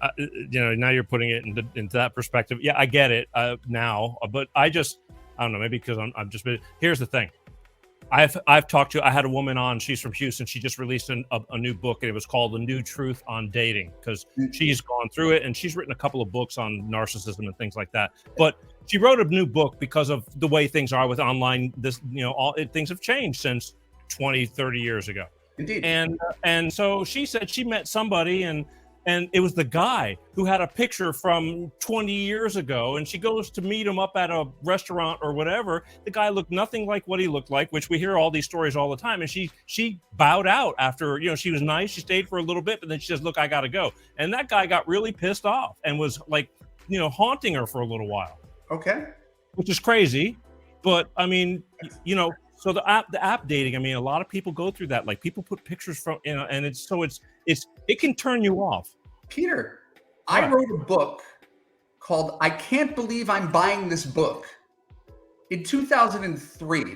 Now you're putting it into that perspective. Yeah, I get it now, but I don't know, maybe because I'm just. Here's the thing. I've talked to. I had a woman on. She's from Houston. She just released a new book, and it was called "The New Truth on Dating" because she's gone through it, and she's written a couple of books on narcissism and things like that. But she wrote a new book because of the way things are with online. Things have changed since 20, 30 years ago. Indeed. And so she said she met somebody and it was the guy who had a picture from 20 years ago, and she goes to meet him up at a restaurant or whatever. The guy looked nothing like what he looked like, which we hear all these stories all the time. And she bowed out after, she was nice. She stayed for a little bit, but then she says, look, I got to go. And that guy got really pissed off and was like, haunting her for a little while. Okay. Which is crazy. But so the app dating, a lot of people go through that. Like people put pictures from, and it can turn you off. Peter, I wrote a book called I Can't Believe I'm Buying This Book. in 2003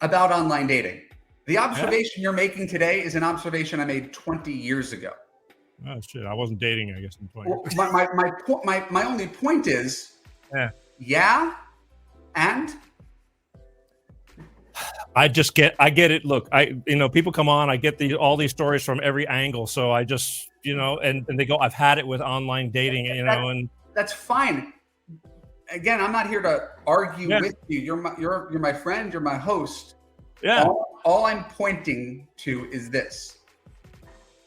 about online dating. The observation you're making today is an observation I made 20 years ago. Oh shit! I wasn't dating, I guess, in 20. Well, my only point is, and I get it. Look, people come on, I get all these stories from every angle. So I just, and they go, I've had it with online dating, and that's fine. Again, I'm not here to argue with you. You're my friend. You're my host. Yeah. All I'm pointing to is this: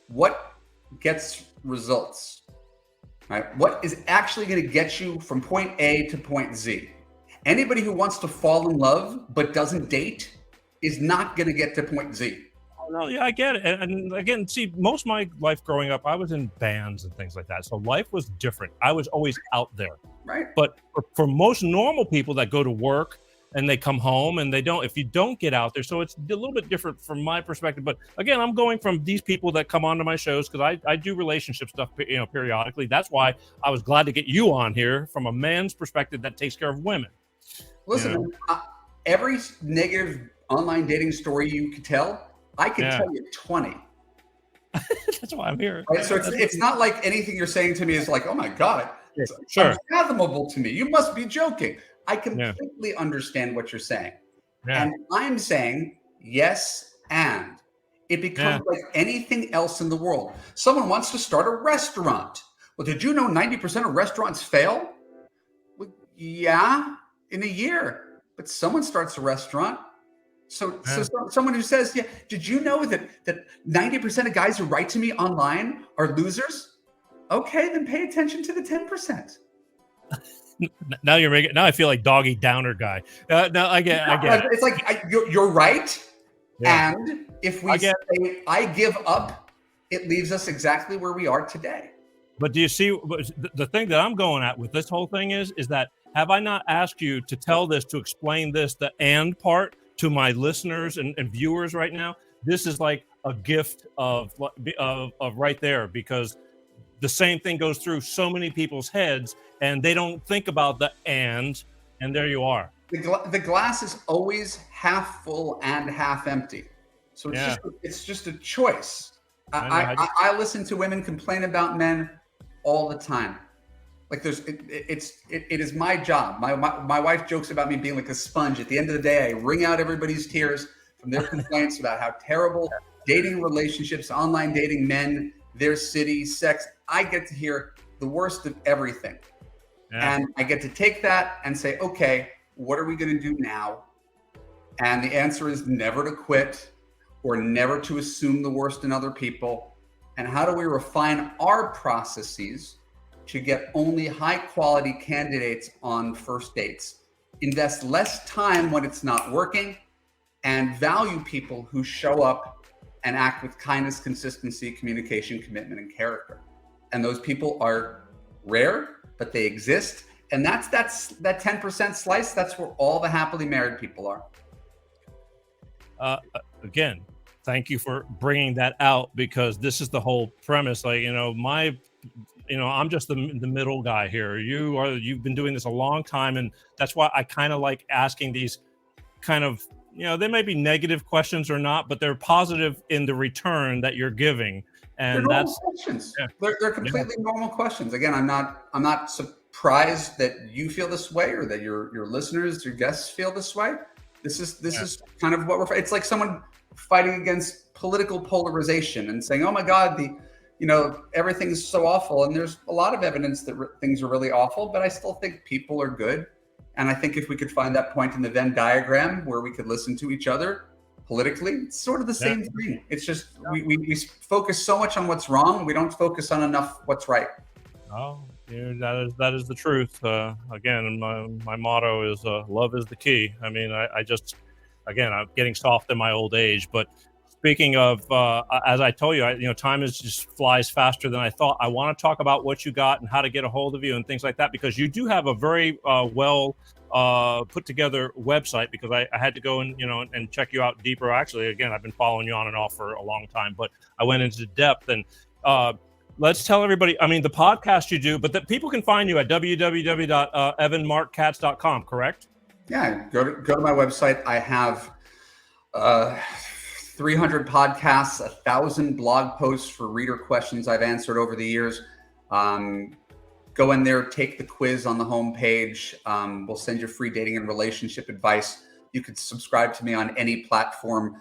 what gets results, right? What is actually going to get you from point A to point Z? Anybody who wants to fall in love but doesn't date is not going to get to point Z. Oh, no, yeah, I get it. And again, see, most of my life growing up, I was in bands and things like that. So life was different. I was always out there. Right. But for most normal people that go to work and they come home and if you don't get out there, so it's a little bit different from my perspective. But again, I'm going from these people that come onto my shows because I do relationship stuff, periodically. That's why I was glad to get you on here from a man's perspective that takes care of women. Listen, every negative online dating story you could tell, I can tell you 20. That's why I'm here. Right? So it's not like anything you're saying to me is like, oh my God, it's sure. unfathomable to me. You must be joking. I completely understand what you're saying. Yeah. And I'm saying yes, and it becomes like anything else in the world. Someone wants to start a restaurant. Well, did you know 90% of restaurants fail? Well, yeah, in a year. But someone starts a restaurant. So someone who says, did you know that 90% of guys who write to me online are losers? Okay, then pay attention to the 10%. Now I feel like doggy downer guy. No, I get it. It's like you're right. Yeah. And if we say I give up, it leaves us exactly where we are today. But do you see the thing that I'm going at with this whole thing is that have I not asked you to tell this, to explain this, the and part to my listeners and viewers right now? This is like a gift of right there, because the same thing goes through so many people's heads and they don't think about the and there you are. The glass is always half full and half empty. So it's just a choice. I listen to women complain about men all the time. Like it is my job. My wife jokes about me being like a sponge. At the end of the day, I wring out everybody's tears from their complaints about how terrible dating relationships, online dating, men, their city, sex. I get to hear the worst of everything. Yeah. And I get to take that and say, okay, what are we going to do now? And the answer is never to quit or never to assume the worst in other people. And how do we refine our processes to get only high quality candidates on first dates, invest less time when it's not working, and value people who show up and act with kindness, consistency, communication, commitment, and character. And those people are rare, but they exist. And that's that 10% slice. That's where all the happily married people are. Again, thank you for bringing that out, because this is the whole premise. Like, I'm just the middle guy here. You've been doing this a long time, and that's why I kind of like asking these kind of, they may be negative questions or not, but they're positive in the return that you're giving. And that's questions. Yeah. They're completely normal questions. Again, I'm not surprised that you feel this way or that your listeners, your guests feel this way. This is kind of what it's like someone fighting against political polarization and saying, oh my God, everything's so awful. And there's a lot of evidence that things are really awful, but I still think people are good. And I think if we could find that point in the Venn diagram where we could listen to each other politically, it's sort of the same thing. It's just we focus so much on what's wrong, we don't focus on enough what's right. Oh, that is the truth. Again, my motto is love is the key. I mean, I'm getting soft in my old age, but speaking of, as I told you, time just flies faster than I thought. I want to talk about what you got and how to get a hold of you and things like that, because you do have a very well put together website, because I had to go and and check you out deeper. Actually, again, I've been following you on and off for a long time, but I went into depth. And let's tell everybody, the podcast you do, but that people can find you at www.evanmarckatz.com, correct? Yeah, go to my website. I have 300 podcasts, 1,000 blog posts for reader questions I've answered over the years. Go in there, take the quiz on the homepage. We'll send you free dating and relationship advice. You could subscribe to me on any platform,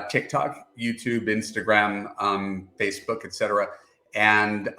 TikTok, YouTube, Instagram, Facebook, etc. And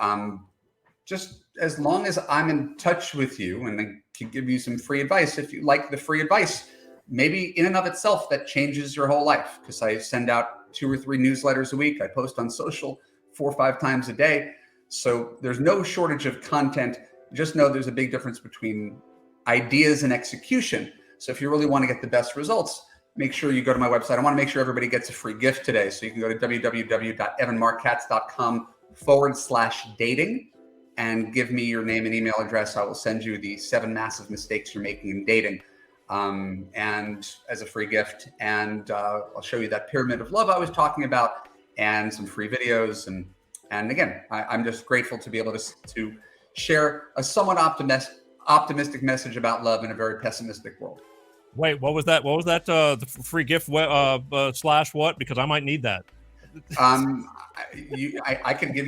just as long as I'm in touch with you and I can give you some free advice, if you like the free advice, maybe in and of itself that changes your whole life, because I send out 2 or 3 newsletters a week. I post on social 4 or 5 times a day. So there's no shortage of content. Just know there's a big difference between ideas and execution. So if you really want to get the best results, make sure you go to my website. I want to make sure everybody gets a free gift today. So you can go to www.evanmarckatz.com/dating and give me your name and email address. I will send you the 7 massive mistakes you're making in dating, and as a free gift. And I'll show you that pyramid of love I was talking about, and some free videos. And again, I'm just grateful to be able to share a somewhat optimistic message about love in a very pessimistic world. Wait, what was that? What was that? The free gift slash what? Because I might need that. I could give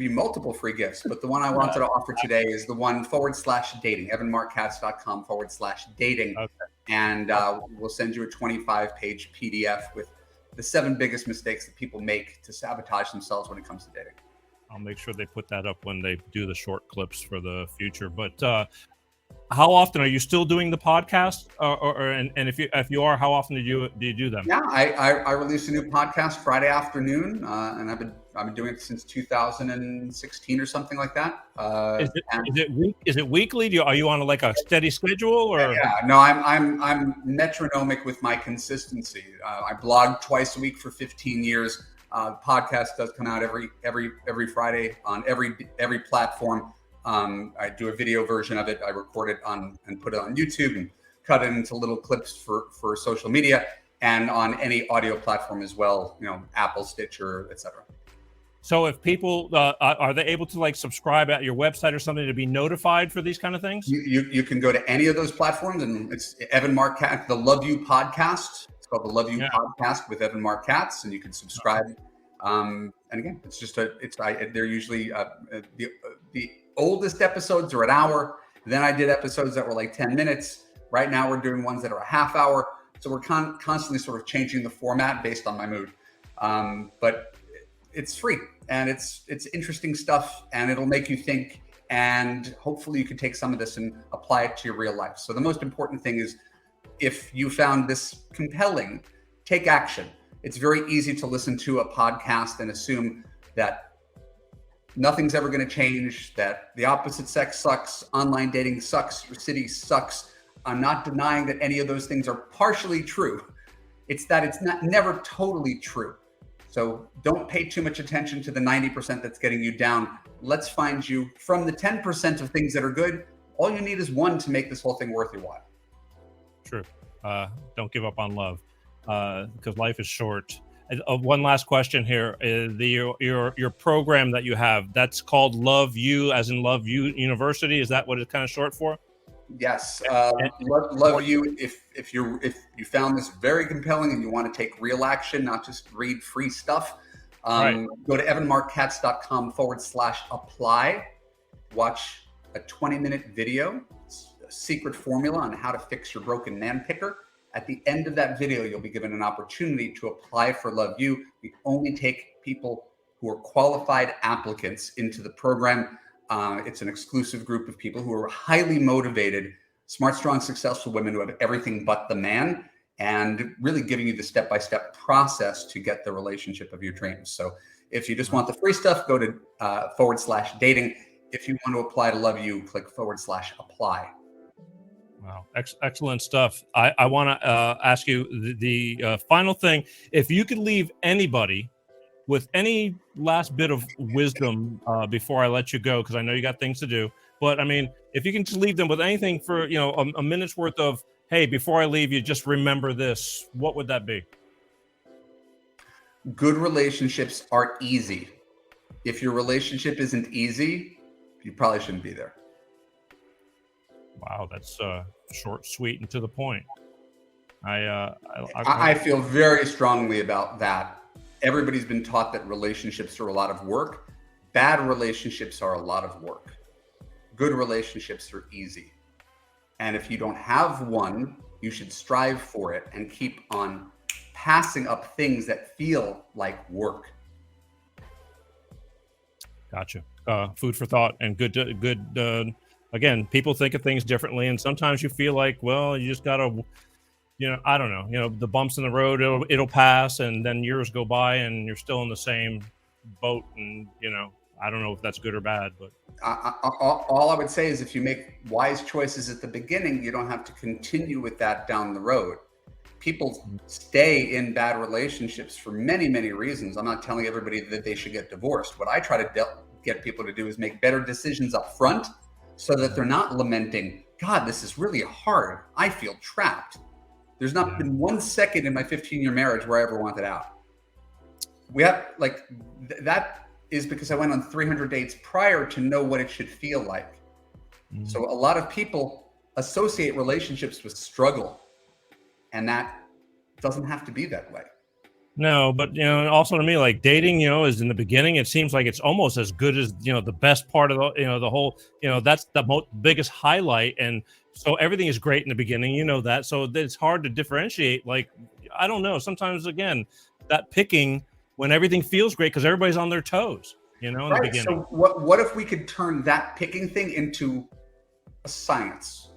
you multiple free gifts, but the one I wanted to offer today is the one /dating, evanmarckatz.com/dating. Okay. And we'll send you a 25-page PDF with the 7 biggest mistakes that people make to sabotage themselves when it comes to dating. I'll make sure they put that up when they do the short clips for the future. But how often are you still doing the podcast? And if you are, how often do you do them? Yeah, I release a new podcast Friday afternoon, and I've been doing it since 2016 or something like that. Is it weekly? Are you on a steady schedule? Or yeah, no, I'm metronomic with my consistency. I blog twice a week for 15 years. The podcast does come out every Friday on every platform. I do a video version of it. I record it and put it on YouTube and cut it into little clips for social media, and on any audio platform as well, Apple, Stitcher, etc. So if people are they able to subscribe at your website or something to be notified for these kind of things? You can go to any of those platforms, and it's Evan Marc Katz, the Loveu podcast. It's called the Loveu podcast with Evan Marc Katz, and you can subscribe. And again, it's just they're usually the oldest episodes are an hour. Then I did episodes that were 10 minutes. Right now we're doing ones that are a half hour. So we're constantly sort of changing the format based on my mood. But it's free, and it's interesting stuff, and it'll make you think, and hopefully you can take some of this and apply it to your real life. So the most important thing is, if you found this compelling, take action. It's very easy to listen to a podcast and assume that nothing's ever going to change, that the opposite sex sucks, online dating sucks, your city sucks. I'm not denying that any of those things are partially true. It's that it's never totally true. So don't pay too much attention to the 90% that's getting you down. Let's find you from the 10% of things that are good. All you need is 1 to make this whole thing worth your while. True. Don't give up on love, because life is short. One last question here. Your program that you have, that's called Loveu, as in Loveu University. Is that what it's kind of short for? Yes. Loveu. If you found this very compelling and you want to take real action, not just read free stuff, go to evanmarckatz.com/apply. Watch a 20-minute video, a secret formula on how to fix your broken man picker. At the end of that video, you'll be given an opportunity to apply for Loveu. We only take people who are qualified applicants into the program. It's an exclusive group of people who are highly motivated, smart, strong, successful women who have everything but the man, and really giving you the step-by-step process to get the relationship of your dreams. So if you just want the free stuff, go to /dating. If you want to apply to Loveu, click /apply. Wow. Excellent stuff. I want to ask you the final thing. If you could leave anybody with any last bit of wisdom before I let you go, because I know you got things to do, but I mean, if you can just leave them with anything for, a minute's worth of, hey, before I leave you, just remember this, what would that be? Good relationships are easy. If your relationship isn't easy, you probably shouldn't be there. Wow, that's short, sweet, and to the point. I feel very strongly about that. Everybody's been taught that relationships are a lot of work. Bad relationships are a lot of work. Good relationships are easy. And if you don't have one, you should strive for it and keep on passing up things that feel like work. Gotcha. Food for thought and good. Again, people think of things differently, and sometimes you feel like, well, you just gotta, I don't know, the bumps in the road, it'll pass, and then years go by, and you're still in the same boat, and I don't know if that's good or bad, but all I would say is if you make wise choices at the beginning, you don't have to continue with that down the road. People stay in bad relationships for many, many reasons. I'm not telling everybody that they should get divorced. What I try to get people to do is make better decisions up front so that they're not lamenting, God, this is really hard. I feel trapped. There's not been 1 second in my 15-year marriage where I ever wanted out. We have that is because I went on 300 dates prior to know what it should feel like. So a lot of people associate relationships with struggle, and that doesn't have to be that way. No, but also to me, like dating, is in the beginning, it seems like it's almost as good as the best part of the the whole, that's the biggest highlight, and so everything is great in the beginning, that, so it's hard to differentiate. Like, I don't know, sometimes again, that picking when everything feels great because everybody's on their toes, in the beginning. So what if we could turn that picking thing into a science,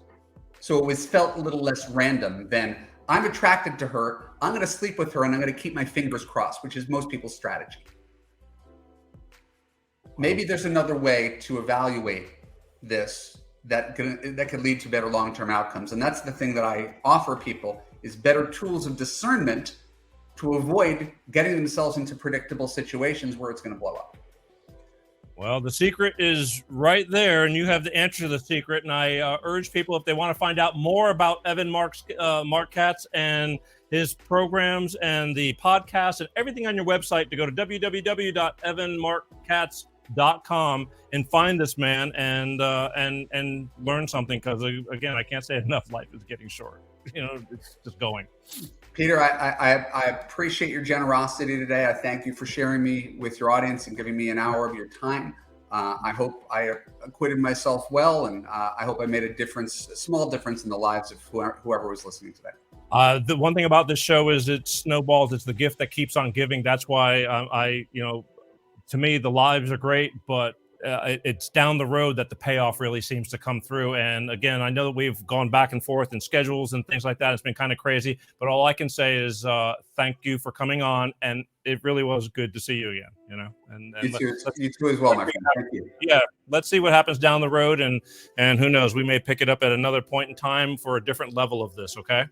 so it was felt a little less random than I'm attracted to her, I'm going to sleep with her, and I'm going to keep my fingers crossed, which is most people's strategy. Maybe there's another way to evaluate this that could lead to better long-term outcomes. And that's the thing that I offer people, is better tools of discernment to avoid getting themselves into predictable situations where it's going to blow up. Well, the secret is right there, and you have the answer to the secret. And I urge people, if they want to find out more about Marc Katz and his programs and the podcast and everything on your website, to go to www.evanmarckatz.com and find this man and learn something. Because again, I can't say enough. Life is getting short. It's just going. Peter, I appreciate your generosity today. I thank you for sharing me with your audience and giving me an hour of your time. I hope I acquitted myself well, and I hope I made a small difference in the lives of whoever was listening today. The one thing about this show is it snowballs. It's the gift that keeps on giving. That's why to me, the lives are great, but it's down the road that the payoff really seems to come through. And again, I know that we've gone back and forth in schedules and things like that. It's been kind of crazy, but all I can say is thank you for coming on. And it really was good to see you again, And you too as well, my friend. Thank you. Yeah, let's see what happens down the road. And who knows, we may pick it up at another point in time for a different level of this, okay?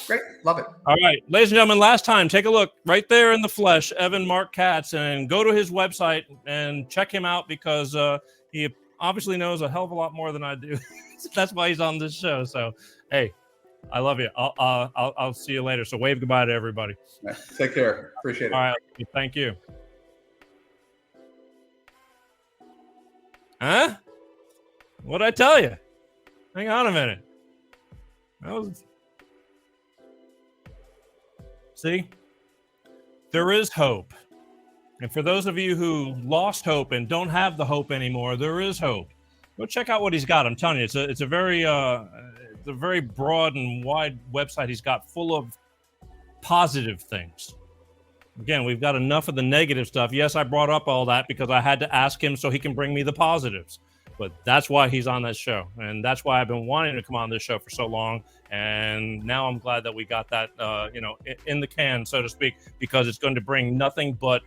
Great. Love it. All right, ladies and gentlemen, last time, take a look right there in the flesh, Evan Marc Katz, and go to his website and check him out, because he obviously knows a hell of a lot more than I do. That's why he's on this show. So, hey, I love you. I'll see you later. So wave goodbye to everybody. Take care. Appreciate it. All right. Thank you. Huh? What'd I tell you? Hang on a minute. See, there is hope. And for those of you who lost hope and don't have the hope anymore, there is hope. Go check out what he's got. I'm telling you, it's a very broad and wide website he's got, full of positive things. Again, we've got enough of the negative stuff. Yes, I brought up all that because I had to ask him so he can bring me the positives. But that's why he's on that show. And that's why I've been wanting to come on this show for so long. And now I'm glad that we got that, in the can, so to speak, because it's going to bring nothing but,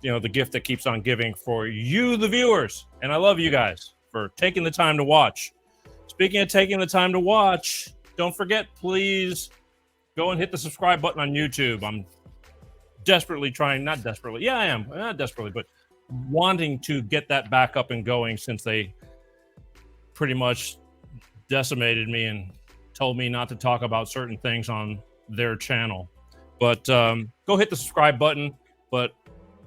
the gift that keeps on giving for you, the viewers. And I love you guys for taking the time to watch. Speaking of taking the time to watch, don't forget, please go and hit the subscribe button on YouTube. I'm desperately trying, not desperately. Yeah, I am. Not desperately, but wanting to get that back up and going, since they pretty much decimated me and told me not to talk about certain things on their channel. But go hit the subscribe button. But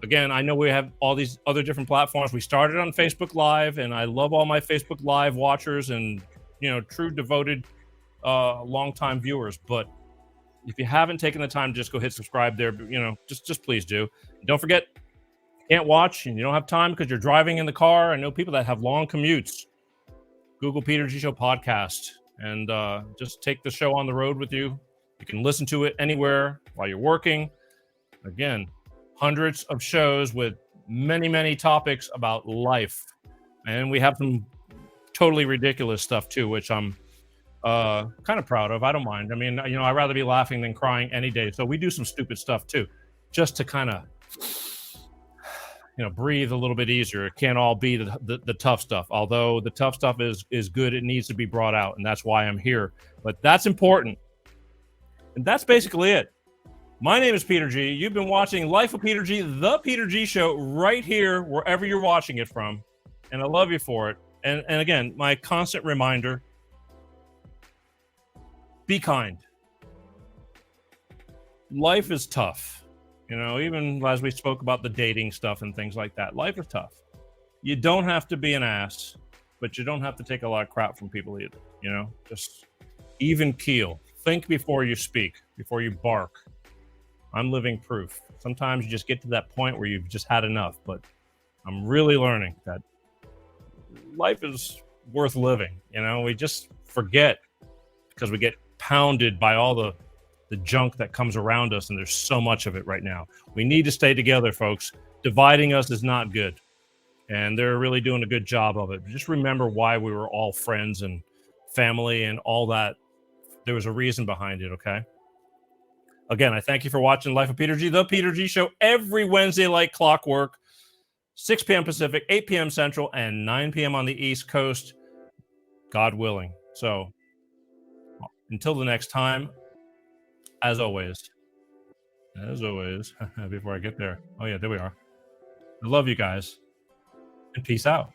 again, I know we have all these other different platforms. We started on Facebook Live, and I love all my Facebook Live watchers, and true devoted, longtime viewers. But if you haven't taken the time to just go hit subscribe there, just please do. Don't forget, you can't watch and you don't have time because you're driving in the car. I know people that have long commutes. Google Peter G Show podcast and just take the show on the road with you. You can listen to it anywhere while you're working. Again, hundreds of shows with many, many topics about life. And we have some totally ridiculous stuff too, which I'm kind of proud of. I don't mind. I mean, I'd rather be laughing than crying any day. So we do some stupid stuff too, just to kind of, breathe a little bit easier. It can't all be the tough stuff. Although the tough stuff is good, it needs to be brought out. And that's why I'm here. But that's important. And that's basically it. My name is Peter G. You've been watching Life of Peter G, the Peter G Show, right here, wherever you're watching it from. And I love you for it. And again, my constant reminder, be kind. Life is tough. Even as we spoke about the dating stuff and things like that, life is tough. You don't have to be an ass, but you don't have to take a lot of crap from people either. Just even keel. Think before you speak, before you bark. I'm living proof. Sometimes you just get to that point where you've just had enough, but I'm really learning that life is worth living. We just forget because we get pounded by all the junk that comes around us, and there's so much of it right now. We need to stay together, folks. Dividing us is not good, and they're really doing a good job of it. Just remember why we were all friends and family and all that. There was a reason behind it, okay? Again, I thank you for watching Life of Peter G, the Peter G Show, every Wednesday like clockwork, 6 p.m. Pacific, 8 p.m. Central, and 9 p.m. on the East Coast, God willing. So until the next time, as always, before I get there. Oh, yeah, there we are. I love you guys, and peace out.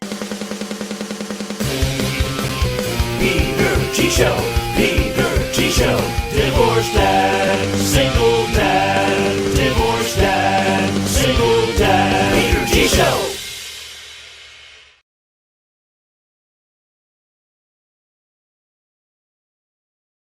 Peter G Show.